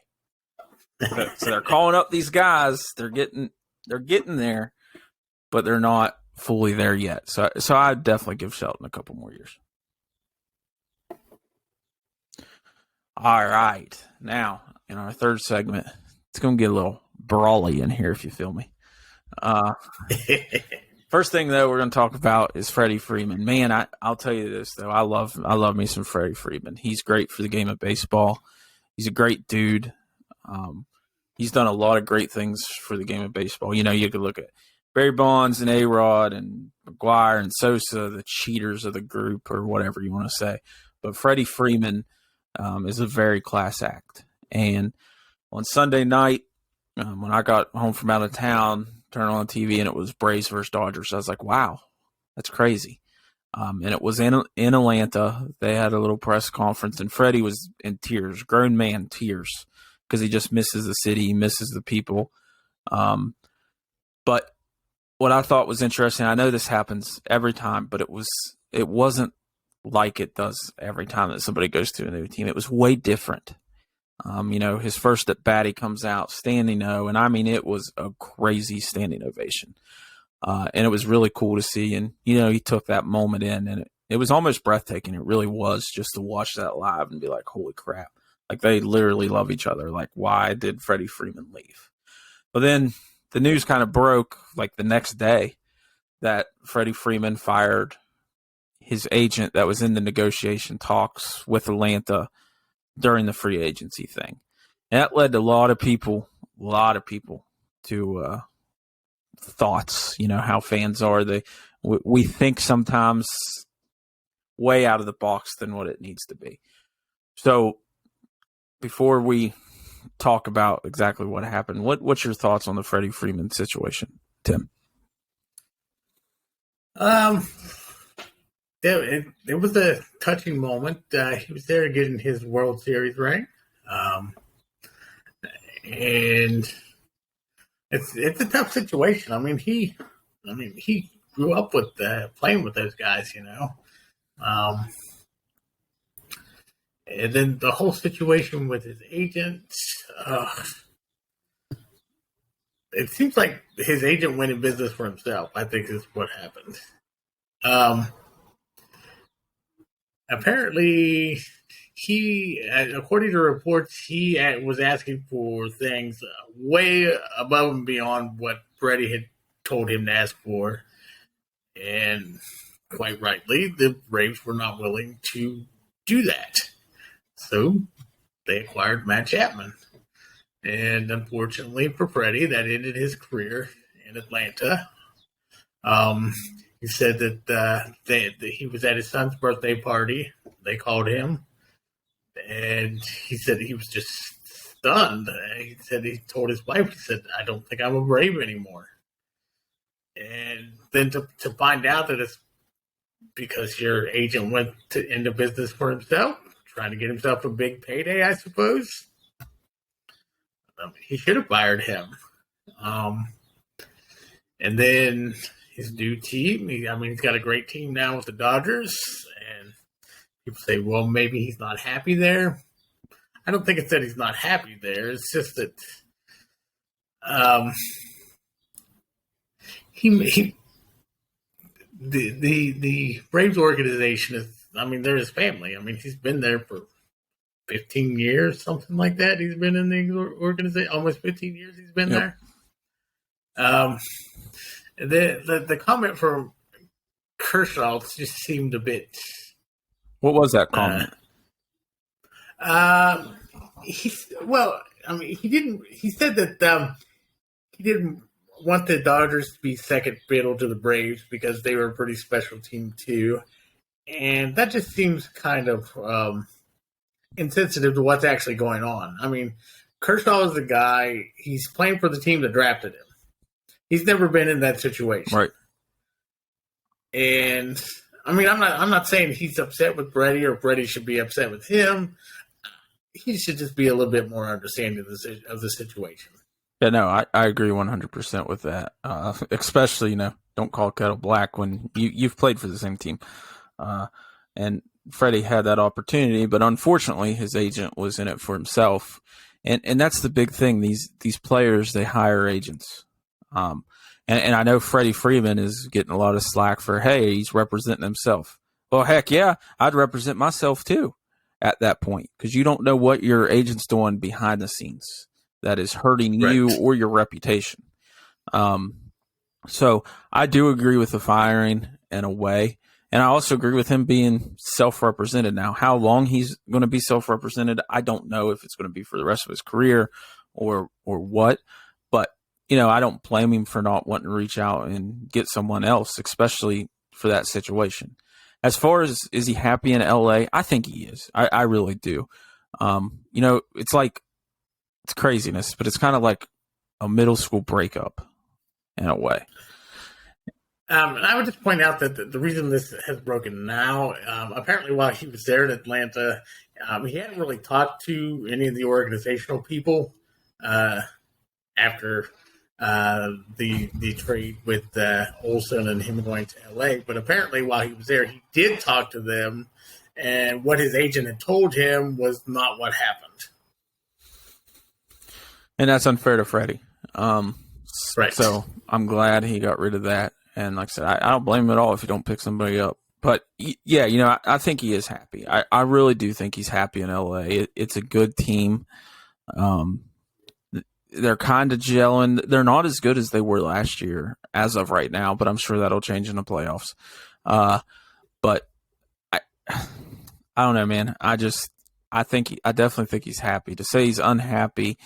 So they're calling up these guys. They're getting there, but they're not fully there yet. So I'd definitely give Shelton a couple more years. All right. Now, in our third segment, it's going to get a little brawly in here, if you feel me. First thing, though, we're going to talk about is Freddie Freeman. Man, I'll tell you this, though. I love me some Freddie Freeman. He's great for the game of baseball. He's a great dude. He's done a lot of great things for the game of baseball. You could look at Barry Bonds and A-Rod and McGuire and Sosa, the cheaters of the group, or whatever you want to say. But Freddie Freeman is a very class act. And on Sunday night, when I got home from out of town, turned on TV, and it was Braves versus Dodgers. I was like, wow, that's crazy. And it was in Atlanta. They had a little press conference, and Freddie was in tears, grown man tears, because he just misses the city, he misses the people. But what I thought was interesting, I know this happens every time, but it wasn't like it does every time that somebody goes to a new team. It was way different. His first at bat, he comes out standing O, and I mean, it was a crazy standing ovation. And it was really cool to see. And, he took that moment in, and it was almost breathtaking. It really was, just to watch that live and be like, holy crap. Like, they literally love each other. Like, why did Freddie Freeman leave? But then the news kind of broke, like, the next day, that Freddie Freeman fired his agent that was in the negotiation talks with Atlanta during the free agency thing. And that led to a lot of people to thoughts, how fans are. We think sometimes way out of the box than what it needs to be. So before we talk about exactly what happened, what's your thoughts on the Freddie Freeman situation, Tim? It was a touching moment. He was there getting his World Series ring, and it's a tough situation. I mean, he grew up with playing with those guys, and then the whole situation with his agent. It seems like his agent went in business for himself. I think is what happened. Apparently, according to reports, he was asking for things way above and beyond what Freddie had told him to ask for. And quite rightly, the Braves were not willing to do that. So they acquired Matt Chapman. And unfortunately for Freddie, that ended his career in Atlanta. He said that he was at his son's birthday party. They called him, and he said he was just stunned. He said he told his wife, he said, I don't think I'm a Brave anymore. And then to find out that it's because your agent went into business for himself, trying to get himself a big payday, I suppose. He should have fired him. And then his new team, he's got a great team now with the Dodgers, and people say, well, maybe he's not happy there. I don't think it's that he's not happy there. It's just that the Braves organization is, they're his family. He's been there for 15 years, something like that. He's been in the organization, almost 15 years he's been there. The comment from Kershaw just seemed a bit. What was that comment? He didn't. He said that he didn't want the Dodgers to be second fiddle to the Braves because they were a pretty special team too, and that just seems kind of insensitive to what's actually going on. Kershaw is the guy. He's playing for the team that drafted him. He's never been in that situation. Right. And I mean, I'm not saying he's upset with Freddie or Freddie should be upset with him. He should just be a little bit more understanding of the situation. Yeah, no, I agree 100% with that. Especially, don't call kettle black when you've played for the same team. And Freddie had that opportunity, but unfortunately his agent was in it for himself. And that's the big thing. These players, they hire agents. And I know Freddie Freeman is getting a lot of slack for, hey, he's representing himself. Well, heck yeah, I'd represent myself too at that point, because you don't know what your agent's doing behind the scenes that is hurting you or your reputation. So I do agree with the firing in a way. And I also agree with him being self-represented. Now, how long he's going to be self-represented, I don't know if it's going to be for the rest of his career or what. But, I don't blame him for not wanting to reach out and get someone else, especially for that situation. As far as is he happy in LA, I think he is. I really do. It's like, it's craziness, but it's kind of like a middle school breakup in a way. And I would just point out that the reason this has broken now, apparently while he was there in Atlanta, he hadn't really talked to any of the organizational people after the trade with Olsen and him going to LA. But apparently while he was there, he did talk to them, and what his agent had told him was not what happened. And that's unfair to Freddie. Right. So I'm glad he got rid of that. And like I said, I don't blame him at all if you don't pick somebody up. But, yeah, I think he is happy. I really do think he's happy in L.A. It's a good team. They're kind of gelling. They're not as good as they were last year as of right now, but I'm sure that'll change in the playoffs. But I don't know, man. I definitely think he's happy. To say he's unhappy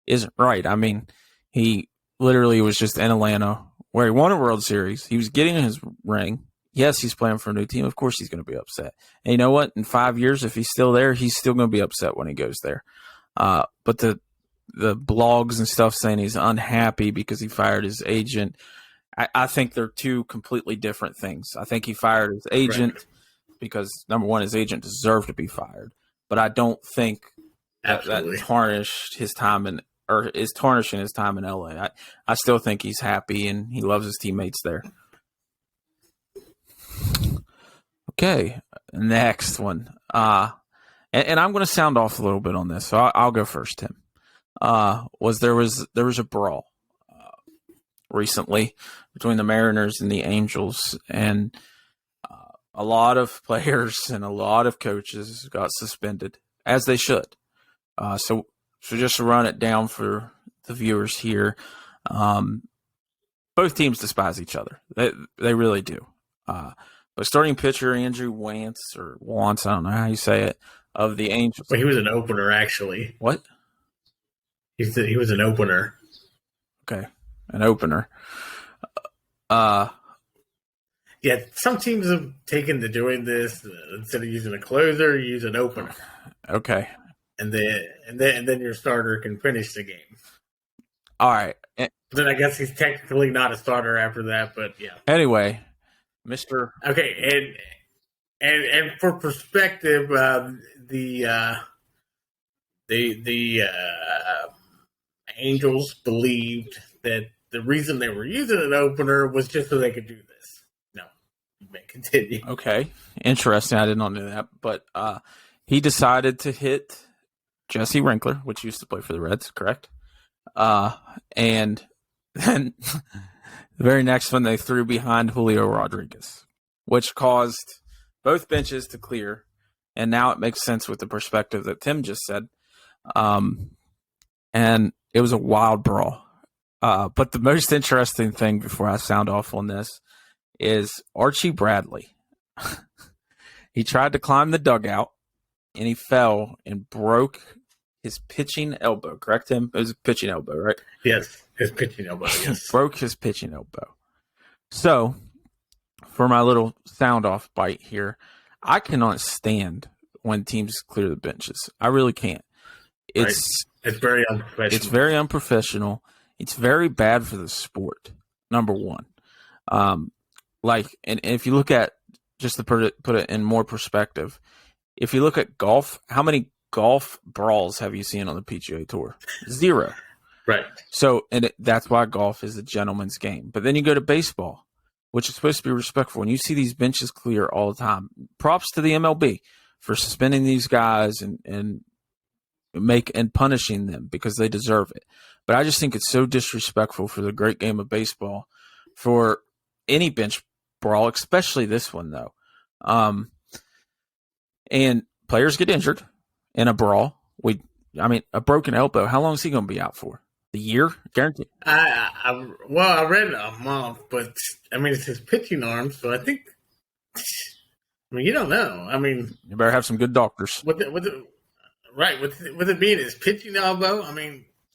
isn't right. I mean, he literally was just in Atlanta where he won a World Series. He was getting his ring. Yes, he's playing for a new team. Of course he's going to be upset. And you know what? In 5 years, if he's still there, he's still going to be upset when he goes there. But the blogs and stuff saying he's unhappy because he fired his agent, I think they're two completely different things. I think he fired his agent because, number one, his agent deserved to be fired. But I don't think that tarnished his time or is tarnishing his time in LA. I still think he's happy and he loves his teammates there. Okay, next one. And I'm going to sound off a little bit on this, so I'll go first, Tim. There was a brawl recently between the Mariners and the Angels, and a lot of players and a lot of coaches got suspended, as they should. So just to run it down for the viewers here, both teams despise each other. They really do. But starting pitcher Andrew Wantz, I don't know how you say it, of the Angels. Well, he was an opener, actually. What? He was an opener. Okay, an opener. Yeah, some teams have taken to doing this. Instead of using a closer, you use an opener. Okay. And then your starter can finish the game. All right. Then I guess he's technically not a starter after that, but yeah. Anyway, Mr. Okay, and for perspective, the Angels believed that the reason they were using an opener was just so they could do this. No, you may continue. Okay, interesting. I did not know that, but he decided to hit Jesse Winkler, which used to play for the Reds, correct? And then the very next one, they threw behind Julio Rodriguez, which caused both benches to clear. And now it makes sense with the perspective that Tim just said. And it was a wild brawl. But the most interesting thing before I sound off on this is Archie Bradley. He tried to climb the dugout, and he fell and broke his pitching elbow. Correct, Tim? It was a pitching elbow, right? Yes, his pitching elbow. Yes. Broke his pitching elbow. So, for my little sound off bite here, I cannot stand when teams clear the benches. I really can't. It's very unprofessional. It's very unprofessional. It's very bad for the sport, number one. And if you look at, just to put it in more perspective, if you look at golf, how many golf brawls have you seen on the PGA Tour? 0. Right. So, that's why golf is a gentleman's game. But then you go to baseball, which is supposed to be respectful, and you see these benches clear all the time. Props to the MLB for suspending these guys and punishing them because they deserve it. But I just think it's so disrespectful for the great game of baseball for any bench brawl, especially this one, though. And players get injured in a brawl. A broken elbow, how long is he going to be out for? The year? Guaranteed? I read a month, but, it's his pitching arm, so I think, you don't know. You better have some good doctors. With it being his pitching elbow,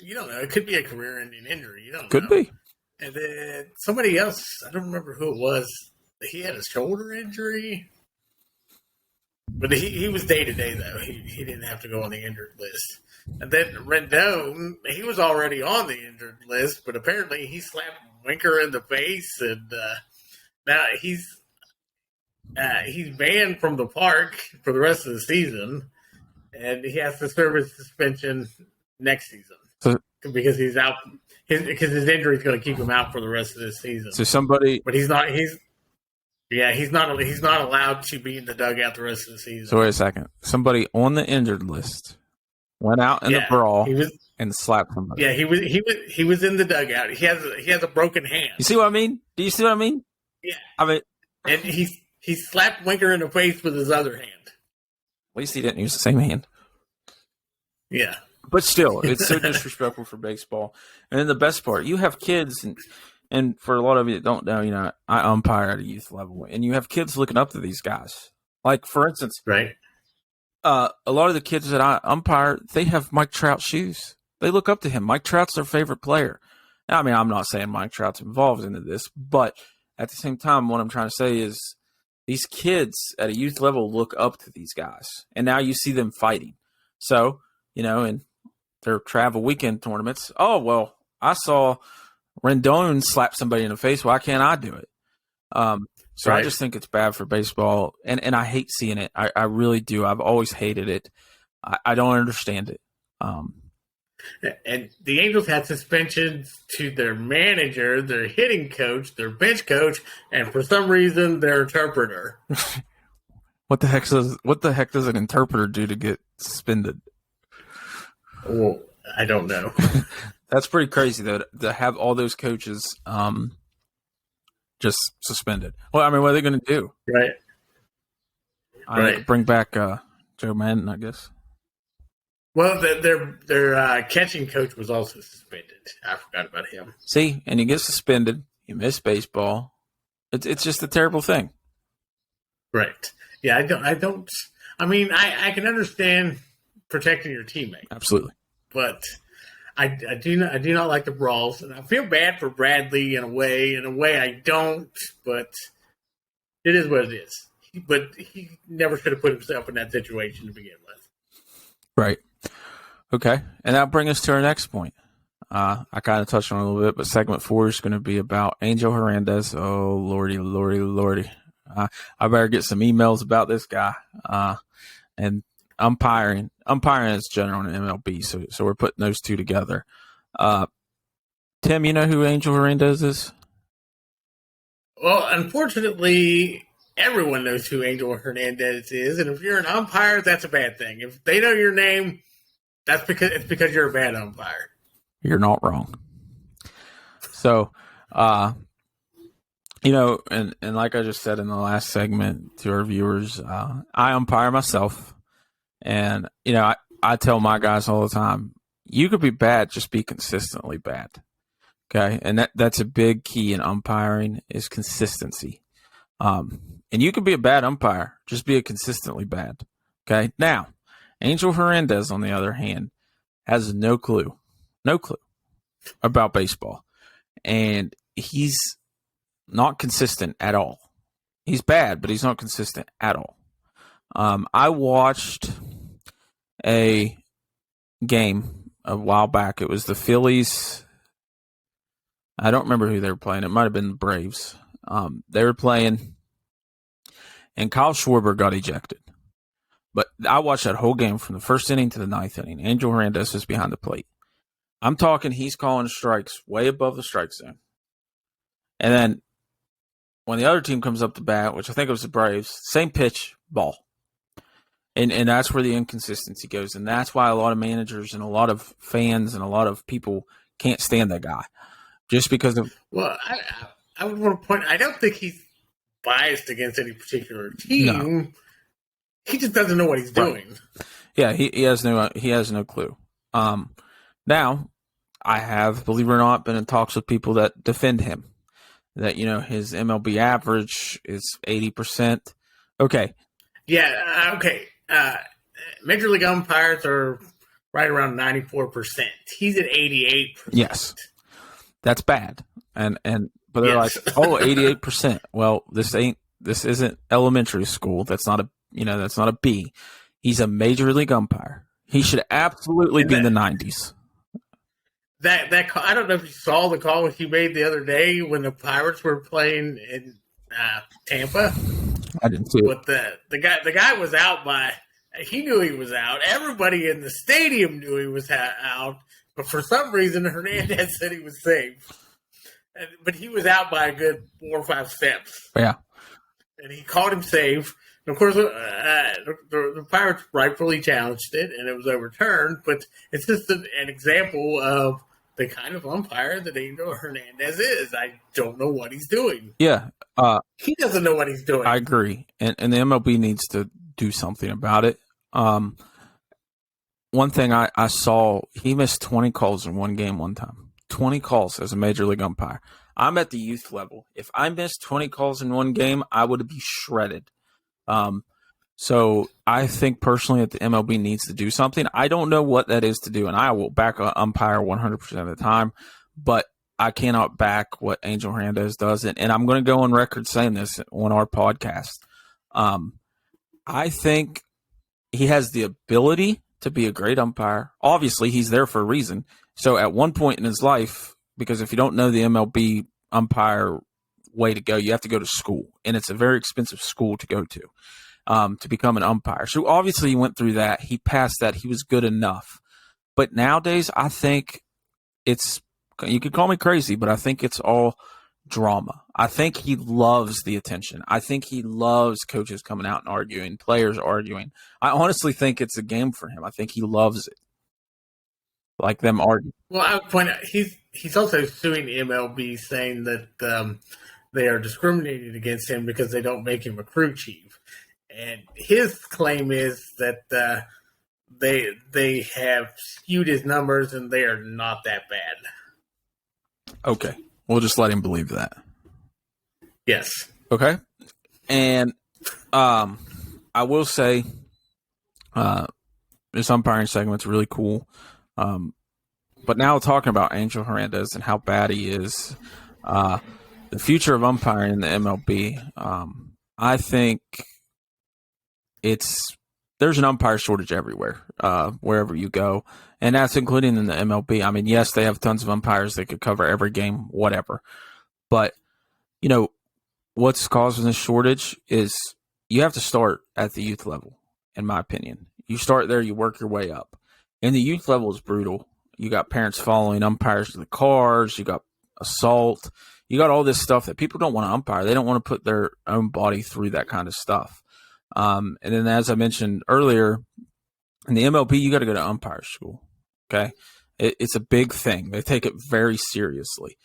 you don't know. It could be a career-ending injury. You don't know. Could be. And then somebody else, I don't remember who it was, he had a shoulder injury. But he was day-to-day, though. He didn't have to go on the injured list. And then Rendon, he was already on the injured list, but apparently he slapped Winker in the face, and now he's banned from the park for the rest of the season, and he has to serve his suspension next season because he's out. Because his injury is going to keep him out for the rest of this season. But he's not. He's not allowed to be in the dugout the rest of the season. So wait a second. Somebody on the injured list went out in the brawl and slapped somebody. Yeah, he was in the dugout. He has a broken hand. You see what I mean? Do you see what I mean? Yeah. And he slapped Winker in the face with his other hand. At least he didn't use the same hand. Yeah. But still, it's so disrespectful for baseball. And then the best part, you have kids, and for a lot of you that don't know, I umpire at a youth level, and you have kids looking up to these guys. Like, for instance, right? A lot of the kids that I umpire, they have Mike Trout shoes. They look up to him. Mike Trout's their favorite player. I'm not saying Mike Trout's involved into this, but at the same time, what I'm trying to say is these kids at a youth level look up to these guys, and now you see them fighting. So, in their travel weekend tournaments, I saw Rendon slap somebody in the face. Why can't I do it? So right. I just think it's bad for baseball, and I hate seeing it. I really do. I've always hated it. I don't understand it. And the Angels had suspensions to their manager, their hitting coach, their bench coach, and for some reason, their interpreter. What the heck does an interpreter do to get suspended? Well, I don't know. That's pretty crazy, though, to have all those coaches just suspended. Well, what are they going to do? Right. Bring back Joe Madden, I guess. Well, their catching coach was also suspended. I forgot about him. See, and you get suspended, you miss baseball. It's just a terrible thing. Right. Yeah, I don't. I can understand protecting your teammate. Absolutely. But I do not like the brawls, and I feel bad for Bradley in a way. In a way, I don't, but it is what it is. But he never should have put himself in that situation to begin with. Right. Okay, and that'll bring us to our next point. I kind of touched on it a little bit, but segment 4 is going to be about Angel Hernandez. Oh, lordy. I better get some emails about this guy. And umpiring is general in MLB, so we're putting those two together. Tim, you know who Angel Hernandez is? Well, unfortunately, everyone knows who Angel Hernandez is, and if you're an umpire, that's a bad thing. If they know your name, it's because you're a bad umpire. You're not wrong. So, and like I just said in the last segment to our viewers, I umpire myself. And, I tell my guys all the time, you could be bad, just be consistently bad. Okay. And that's a big key in umpiring is consistency. And you could be a bad umpire, just be a consistently bad. Okay. Now, Angel Hernandez, on the other hand, has no clue about baseball. And he's not consistent at all. He's bad, but he's not consistent at all. I watched a game a while back. It was the Phillies I don't remember who they were playing. It might have been the Braves. They were playing, and Kyle Schwarber got ejected. But I watched that whole game from the first inning to the ninth inning. Angel Hernandez is behind the plate. I'm talking he's calling strikes way above the strike zone. And then when the other team comes up to bat, which I think it was the Braves, same pitch, ball. And that's where the inconsistency goes. And that's why a lot of managers and a lot of fans and a lot of people can't stand that guy. Just because of... Well, I would want to point, I don't think he's biased against any particular team. No. He just doesn't know what he's doing. Right. Yeah, he has no clue. Now, I have, believe it or not, been in talks with people that defend him. That, his MLB average is 80%. Okay. Yeah, okay. Major League umpires are right around 94%. He's at 88%. Yes. That's bad. But they're like, 88%. Well, this isn't elementary school. That's not a B. He's a major league umpire. He should absolutely be in the 90s. That call, I don't know if you saw the call he made the other day when the Pirates were playing in Tampa. I didn't see it. But the guy was out by. He knew he was out. Everybody in the stadium knew he was out. But for some reason, Hernandez said he was safe. But he was out by a good 4 or 5 steps. Yeah. And he called him safe. And of course, the Pirates rightfully challenged it, and it was overturned. But it's just an example of the kind of umpire that Angel Hernandez is. I don't know what he's doing. Yeah. He doesn't know what he's doing. I agree. And the MLB needs to do something about it. One thing I saw, he missed 20 calls in one game one time. 20 calls as a major league umpire. I'm at the youth level. If I missed 20 calls in one game, I would be shredded. So I think personally that the MLB needs to do something. I don't know what that is to do, and I will back an umpire 100% of the time, but I cannot back what Angel Hernandez does. And I'm going to go on record saying this on our podcast. I think he has the ability to be a great umpire. Obviously, he's there for a reason. So at one point in his life, because if you don't know the MLB umpire way to go, you have to go to school, and it's a very expensive school to go to become an umpire. So obviously he went through that. He passed that. He was good enough. But nowadays, I think you could call me crazy, but I think it's all drama. I think he loves the attention. I think he loves coaches coming out and arguing, players arguing. I honestly think it's a game for him. I think he loves it. Like them arguing. Well, I would point out he's also suing the MLB, saying that they are discriminating against him because they don't make him a crew chief. And his claim is that they have skewed his numbers and they are not that bad. Okay. We'll just let him believe that. Yes. Okay. And I will say this umpiring segment's really cool. But now talking about Angel Hernandez and how bad he is, the future of umpiring in the MLB, I think there's an umpire shortage everywhere, wherever you go, and that's including in the MLB. I mean, yes, they have tons of umpires that could cover every game, whatever. But, what's causing this shortage is you have to start at the youth level, in my opinion. You start there, you work your way up. And the youth level is brutal. You got parents following umpires to the cars. You got assault. You got all this stuff that people don't want to umpire. They don't want to put their own body through that kind of stuff. And then, as I mentioned earlier, in the MLB, you got to go to umpire school. Okay, it's a big thing. They take it very seriously,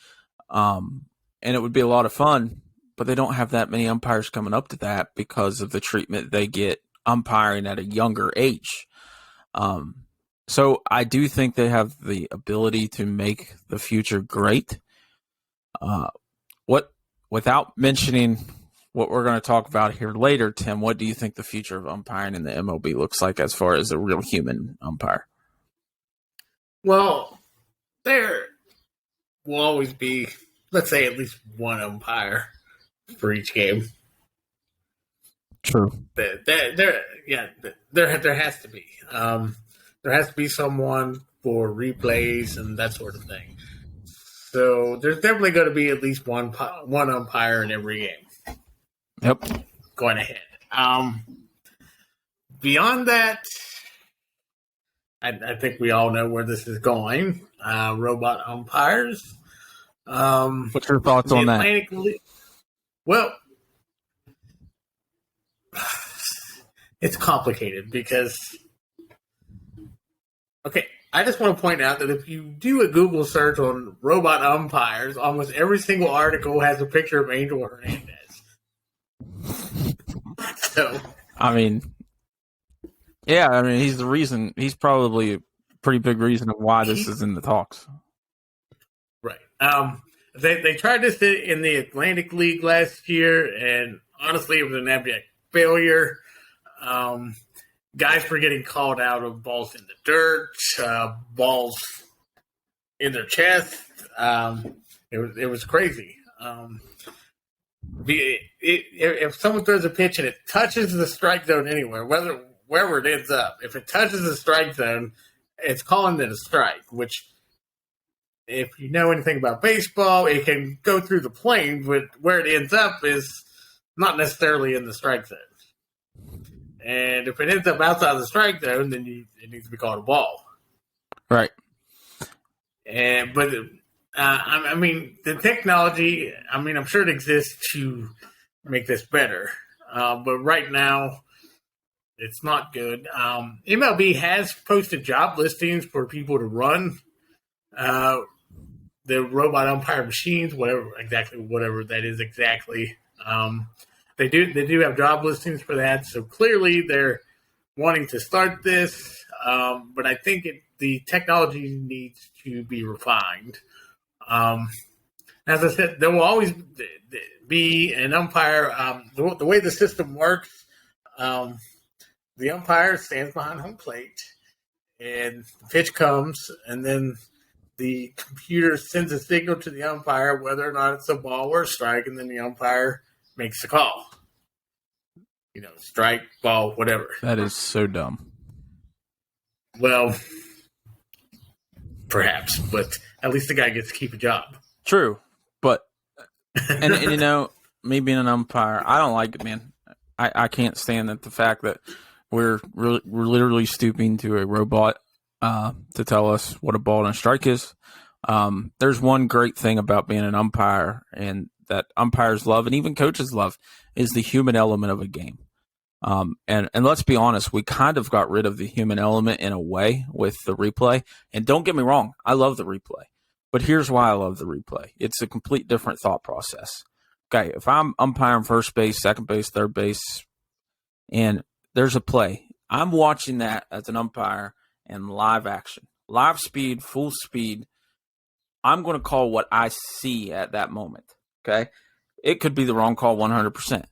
and it would be a lot of fun. But they don't have that many umpires coming up to that because of the treatment they get umpiring at a younger age. So I do think they have the ability to make the future great. Without mentioning what we're going to talk about here later, Tim, what do you think the future of umpiring in the MLB looks like as far as a real human umpire? Well, there will always be, let's say, at least one umpire for each game. True. There has to be. There has to be someone for replays and that sort of thing. So there's definitely going to be at least one umpire in every game. Yep. Going ahead. Beyond that, I think we all know where this is going. Robot umpires. What's your thoughts on that? Well, it's complicated because, okay, I just want to point out that if you do a Google search on robot umpires, almost every single article has a picture of Angel Hernandez. So, I mean, yeah, I mean, he's the reason. He's probably a pretty big reason of why this is in the talks. Right. They tried this in the Atlantic League last year, and honestly, it was an abject failure. Guys were getting called out of balls in the dirt, balls in their chest. It was crazy. If someone throws a pitch and it touches the strike zone anywhere, wherever it ends up, if it touches the strike zone, it's calling it a strike, which, if you know anything about baseball, it can go through the plane, but where it ends up is not necessarily in the strike zone. And if it ends up outside the strike zone, then it needs to be called a ball. Right. But I mean, the technology, I mean, I'm sure it exists to make this better. But right now, it's not good. MLB has posted job listings for people to run the robot umpire machines, whatever that is exactly. They do have job listings for that, so clearly they're wanting to start this. But I think the technology needs to be refined. As I said, there will always be an umpire. The way the system works, the umpire stands behind home plate, and the pitch comes, and then the computer sends a signal to the umpire whether or not it's a ball or a strike, and then the umpire makes the call. Strike, ball, whatever. That is so dumb. Well, perhaps, but at least the guy gets to keep a job. True, but and me being an umpire, I don't like it, man. I can't stand the fact that we're literally stooping to a robot to tell us what a ball and a strike is. There's one great thing about being an umpire, and that umpires love, and even coaches love, is the human element of a game. And let's be honest, we kind of got rid of the human element in a way with the replay. And don't get me wrong, I love the replay. But here's why I love the replay. It's a complete different thought process. Okay, if I'm umpiring first base, second base, third base, and there's a play, I'm watching that as an umpire in live action. Live speed, full speed. I'm going to call what I see at that moment. Okay? It could be the wrong call 100%.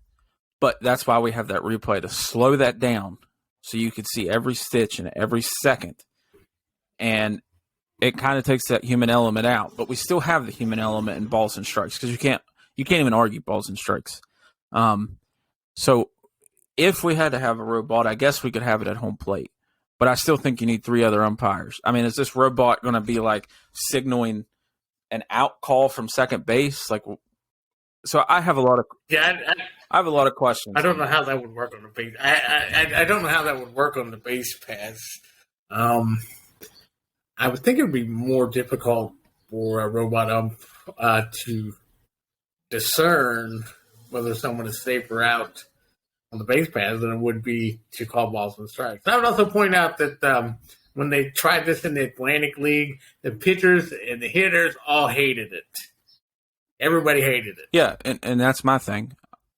But that's why we have that replay, to slow that down so you can see every stitch and every second. And it kind of takes that human element out. But we still have the human element in balls and strikes, because you can't even argue balls and strikes. So if we had to have a robot, I guess we could have it at home plate. But I still think you need 3 other umpires. I mean, is this robot going to be like signaling an out call from second base? So I have a lot of I have a lot of questions. I don't know how that would work on the base. I don't know how that would work on the base pass. I would think it would be more difficult for a robot ump to discern whether someone is safe or out on the base pass than it would be to call balls and strikes. I would also point out that when they tried this in the Atlantic League, the pitchers and the hitters all hated it. Everybody hated it. Yeah, and that's my thing.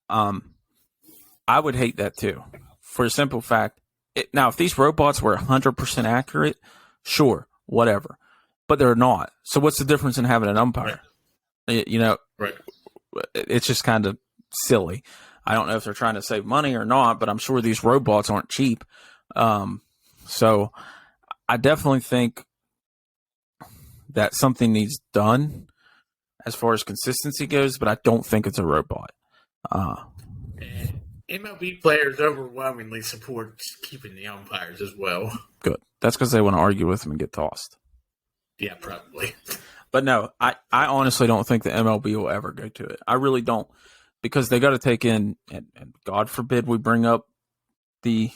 I would hate that too, for a simple fact. Now, if these robots were 100% accurate, sure, whatever. But they're not. So what's the difference in having an umpire? Right. Right. It's just kind of silly. I don't know if they're trying to save money or not, but I'm sure these robots aren't cheap. So I definitely think that something needs done as far as consistency goes, but I don't think it's a robot. MLB players overwhelmingly support keeping the umpires as well. Good. That's because they want to argue with them and get tossed. Yeah, probably. But no, I honestly don't think the MLB will ever go to it. I really don't, because they got to take in, and God forbid we bring up the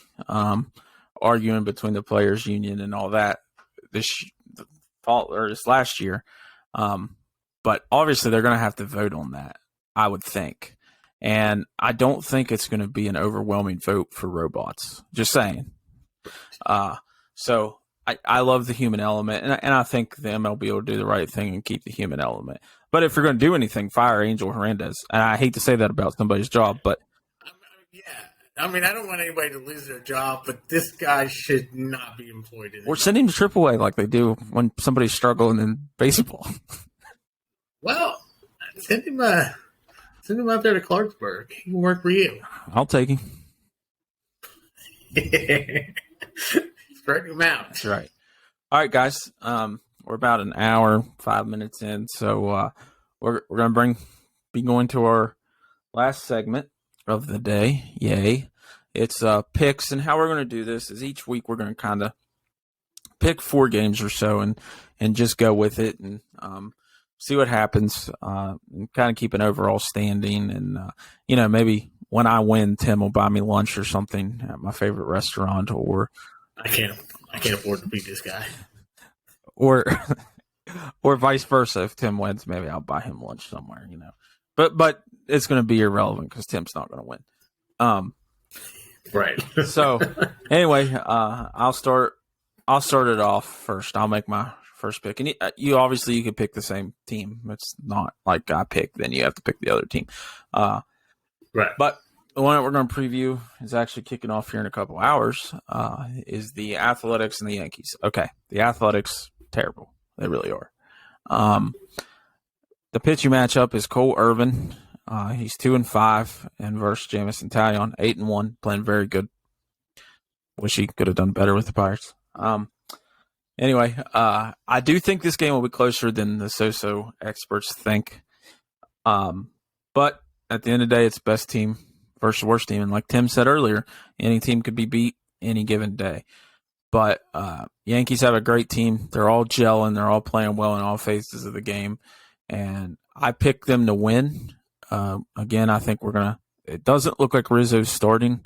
arguing between the players union and all that this last year. But obviously they're going to have to vote on that, I would think. And I don't think it's going to be an overwhelming vote for robots. Just saying. So I love the human element, and I think the MLB will do the right thing and keep the human element. But if you're going to do anything, fire Angel Hernandez. And I hate to say that about somebody's job, but yeah. I mean, I don't want anybody to lose their job, but this guy should not be employed in it. Or send him to AAA like they do when somebody's struggling in baseball. Well, send him out there to Clarksburg. He can work for you. I'll take him. Strike him out. That's right. All right, guys. We're about an hour, 5 minutes in, so we're going to be going to our last segment of the day. Yay! It's picks, and how we're going to do this is each week we're going to kind of pick 4 games or so, and just go with it and see what happens, and kind of keep an overall standing, and maybe when I win, Tim will buy me lunch or something at my favorite restaurant, or I can't afford to beat this guy. Or vice versa. If Tim wins, maybe I'll buy him lunch somewhere, But it's going to be irrelevant because Tim's not going to win. Right. So anyway, I'll start it off first. I'll make my first pick, and you obviously you could pick the same team. It's not like I pick, then you have to pick the other team. Right. But the one that we're going to preview is actually kicking off here in a couple hours. Is the Athletics and the Yankees. Okay, the Athletics, terrible. They really are. The pitching matchup is Cole Irvin. He's 2-5, and versus Jamison Taillon, 8-1, playing very good. Wish he could have done better with the Pirates. Anyway, I do think this game will be closer than the so-so experts think. But at the end of the day, it's best team versus worst team. And like Tim said earlier, any team could be beat any given day. But Yankees have a great team. They're all gelling. They're all playing well in all phases of the game. And I picked them to win. Again, I think it doesn't look like Rizzo's starting,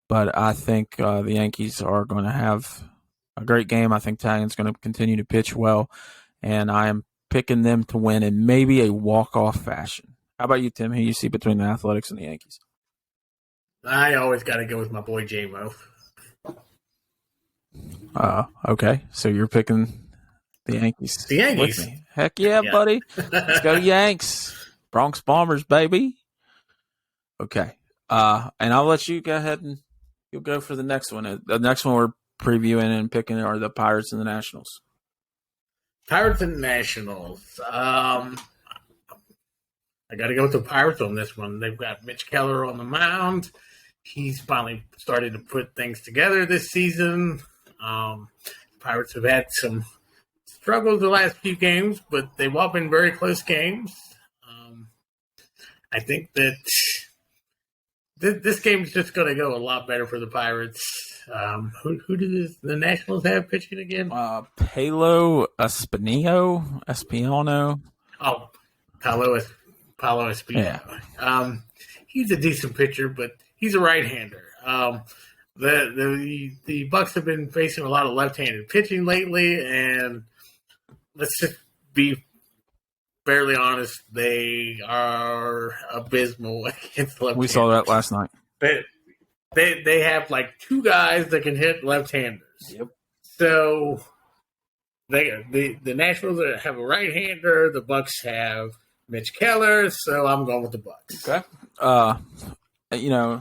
but I think the Yankees are going to have a great game. I think Taillon's going to continue to pitch well, and I am picking them to win in maybe a walk-off fashion. How about you, Tim? Who you see between the Athletics and the Yankees? I always got to go with my boy J-Mo. Okay, so you're picking the Yankees. The Yankees. With me. Heck yeah, buddy. Let's go Yanks. Bronx Bombers, baby. Okay. And I'll let you go ahead and you'll go for the next one. The next one we're previewing and picking are the Pirates and the Nationals. Pirates and Nationals. I got to go with the Pirates on this one. They've got Mitch Keller on the mound. He's finally started to put things together this season. Pirates have had some struggles the last few games, but they've all been very close games. I think that this game is just going to go a lot better for the Pirates. Who do the Nationals have pitching again? Paulo Espino. Oh, Paulo Espino. Yeah. He's a decent pitcher, but he's a right-hander. The Bucks have been facing a lot of left-handed pitching lately, and let's just be fairly honest, they are abysmal against left-handers. We saw that last night. They have like 2 guys that can hit left-handers. Yep. So the Nationals have a right-hander. The Bucks have Mitch Keller. So I'm going with the Bucks. Okay.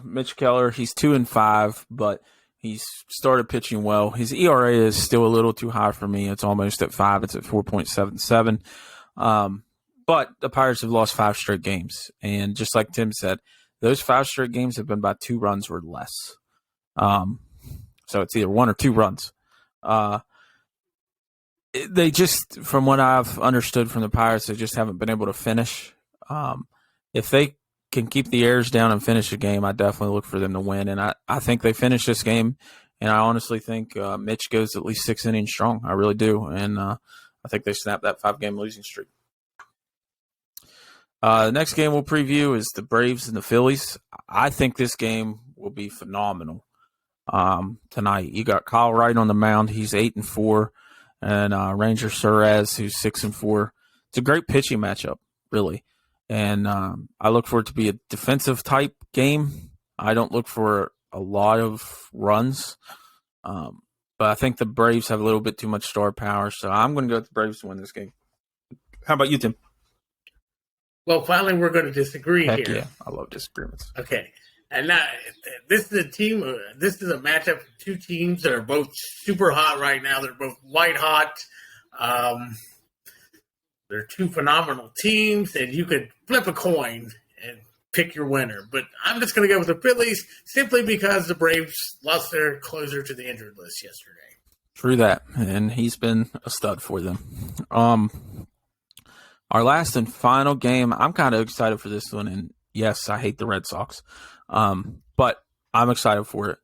Mitch Keller, he's 2-5, but he's started pitching well. His ERA is still a little too high for me. It's almost at 5. It's at 4.77. But the Pirates have lost 5 straight games. And just like Tim said, those 5 straight games have been by 2 runs or less. So it's either 1 or 2 runs. They just, from what I've understood from the Pirates, they just haven't been able to finish. If they can keep the airs down and finish a game, I definitely look for them to win. And I think they finish this game. And I honestly think Mitch goes at least 6 innings strong. I really do. And I I think they snapped that 5-game losing streak. The next game we'll preview is the Braves and the Phillies. I think this game will be phenomenal tonight. You got Kyle Wright on the mound. He's 8-4, and Ranger Suarez, who's 6-4. It's a great pitching matchup, really. And I look for it to be a defensive type game. I don't look for a lot of runs. But I think the Braves have a little bit too much star power, so I'm going to go with the Braves to win this game. How about you, Tim? Well, finally, we're going to disagree Heck here. Yeah, I love disagreements. Okay. And now, this is a matchup of two teams that are both super hot right now. They're both white hot. They're two phenomenal teams, and you could flip a coin and pick your winner. But I'm just going to go with the Phillies simply because the Braves lost their closer to the injured list yesterday. True that, and he's been a stud for them. Our last and final game, I'm kind of excited for this one, and yes, I hate the Red Sox, but I'm excited for it.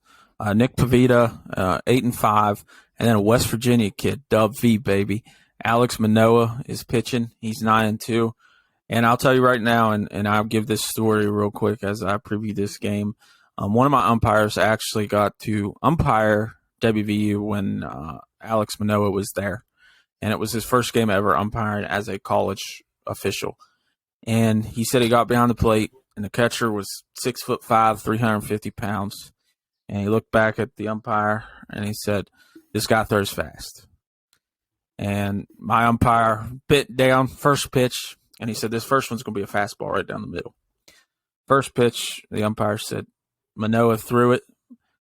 Nick Pivetta, 8-5, and then a West Virginia kid, Dub V, baby. Alex Manoah is pitching. He's 9-2. And I'll tell you right now, and I'll give this story real quick as I preview this game. One of my umpires actually got to umpire WVU when Alex Manoah was there. And it was his first game ever umpiring as a college official. And he said he got behind the plate, and the catcher was 6'5", 350 pounds. And he looked back at the umpire, and he said, "This guy throws fast." And my umpire bit down first pitch, and he said, "This first one's going to be a fastball right down the middle." First pitch, the umpire said, Manoah threw it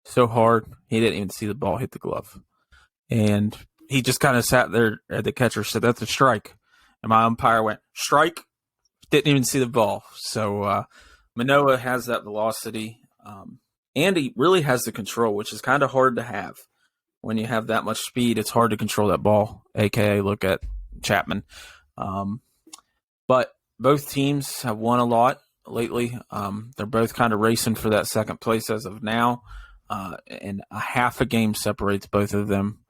so hard, he didn't even see the ball hit the glove. And he just kind of sat there, and the catcher said, "That's a strike." And my umpire went, "Strike?" Didn't even see the ball. So Manoah has that velocity, and he really has the control, which is kind of hard to have. When you have that much speed, it's hard to control that ball, a.k.a. look at Chapman. But both teams have won a lot lately. They're both kind of racing for that second place as of now, and a half a game separates both of them.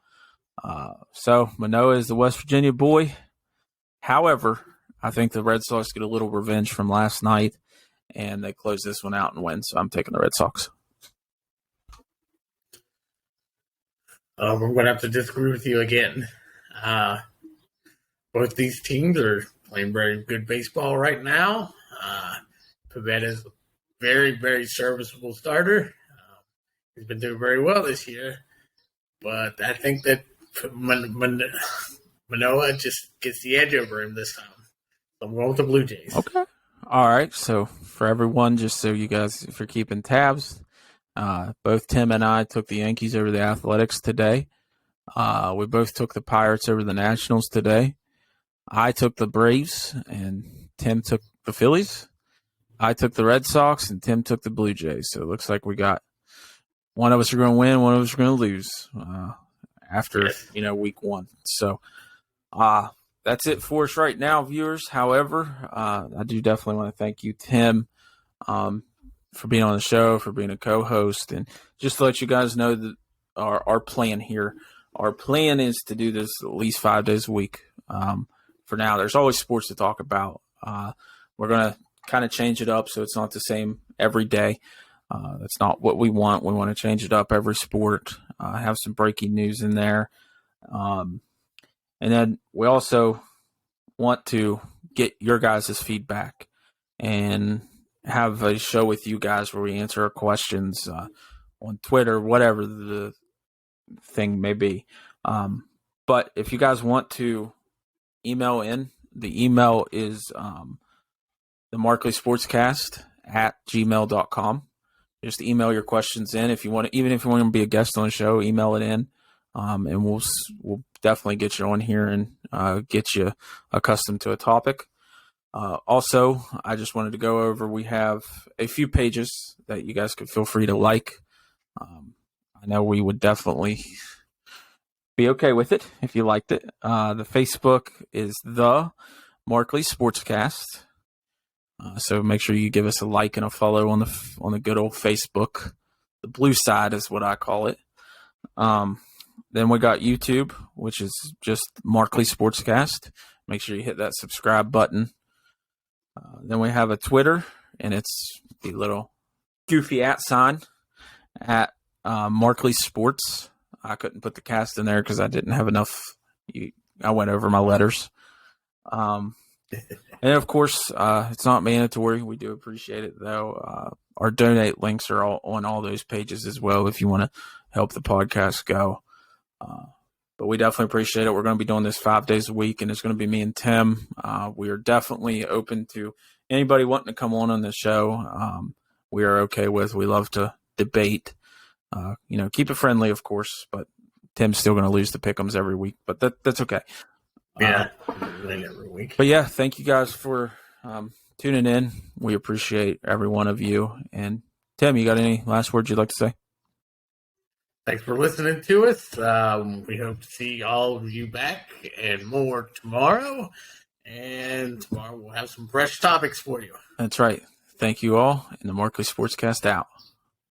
So Manoah is the West Virginia boy. However, I think the Red Sox get a little revenge from last night, and they close this one out and win. So I'm taking the Red Sox. I'm going to have to disagree with you again. Both these teams are playing very good baseball right now. Pivetta is a very, very serviceable starter. He's been doing very well this year. But I think that Manoah just gets the edge over him this time. So I'm going with the Blue Jays. Okay. All right. So for everyone, just so you guys, if you're keeping tabs, both Tim and I took the Yankees over the Athletics today. We both took the Pirates over the Nationals today. I took the Braves, and Tim took the Phillies. I took the Red Sox, and Tim took the Blue Jays. So it looks like we got one of us are going to win, one of us are going to lose after week one. So that's it for us right now, viewers. However, I do definitely want to thank you, Tim, for being on the show, for being a co-host, and just to let you guys know that our plan here. Our plan is to do this at least 5 days a week. For now, there's always sports to talk about. We're going to kind of change it up so it's not the same every day. That's not what we want. We want to change it up every sport, have some breaking news in there. And then we also want to get your guys' feedback and have a show with you guys where we answer our questions on Twitter, whatever the thing may be. But if you guys want to email in, the email is the Markley SportsCast at gmail.com. Just email your questions in. If you want to, even if you want to be a guest on the show, email it in. And we'll definitely get you on here and get you accustomed to a topic. Also, I just wanted to go over, we have a few pages that you guys could feel free to like. I know we would definitely be okay with it if you liked it. The Facebook is the Markley SportsCast. So make sure you give us a like and a follow on the good old Facebook. The blue side is what I call it. Then we got YouTube, which is just Markley SportsCast. Make sure you hit that subscribe button. Then we have a Twitter, and it's the little goofy @ sign at Markley Sports. I couldn't put the cast in there because I didn't have enough. I went over my letters. And of course, it's not mandatory. We do appreciate it, though. Our donate links are all on all those pages as well if you want to help the podcast go. But we definitely appreciate it. We're going to be doing this 5 days a week, and it's going to be me and Tim. We are definitely open to anybody wanting to come on the show. We are okay with. We love to debate. Keep it friendly, of course, but Tim's still going to lose the pick'ems every week, but that's okay. Yeah, every week. But yeah, thank you guys for tuning in. We appreciate every one of you. And Tim, you got any last words you'd like to say? Thanks for listening to us. We hope to see all of you back and more tomorrow. And tomorrow we'll have some fresh topics for you. That's right. Thank you all. And the Markley SportsCast out.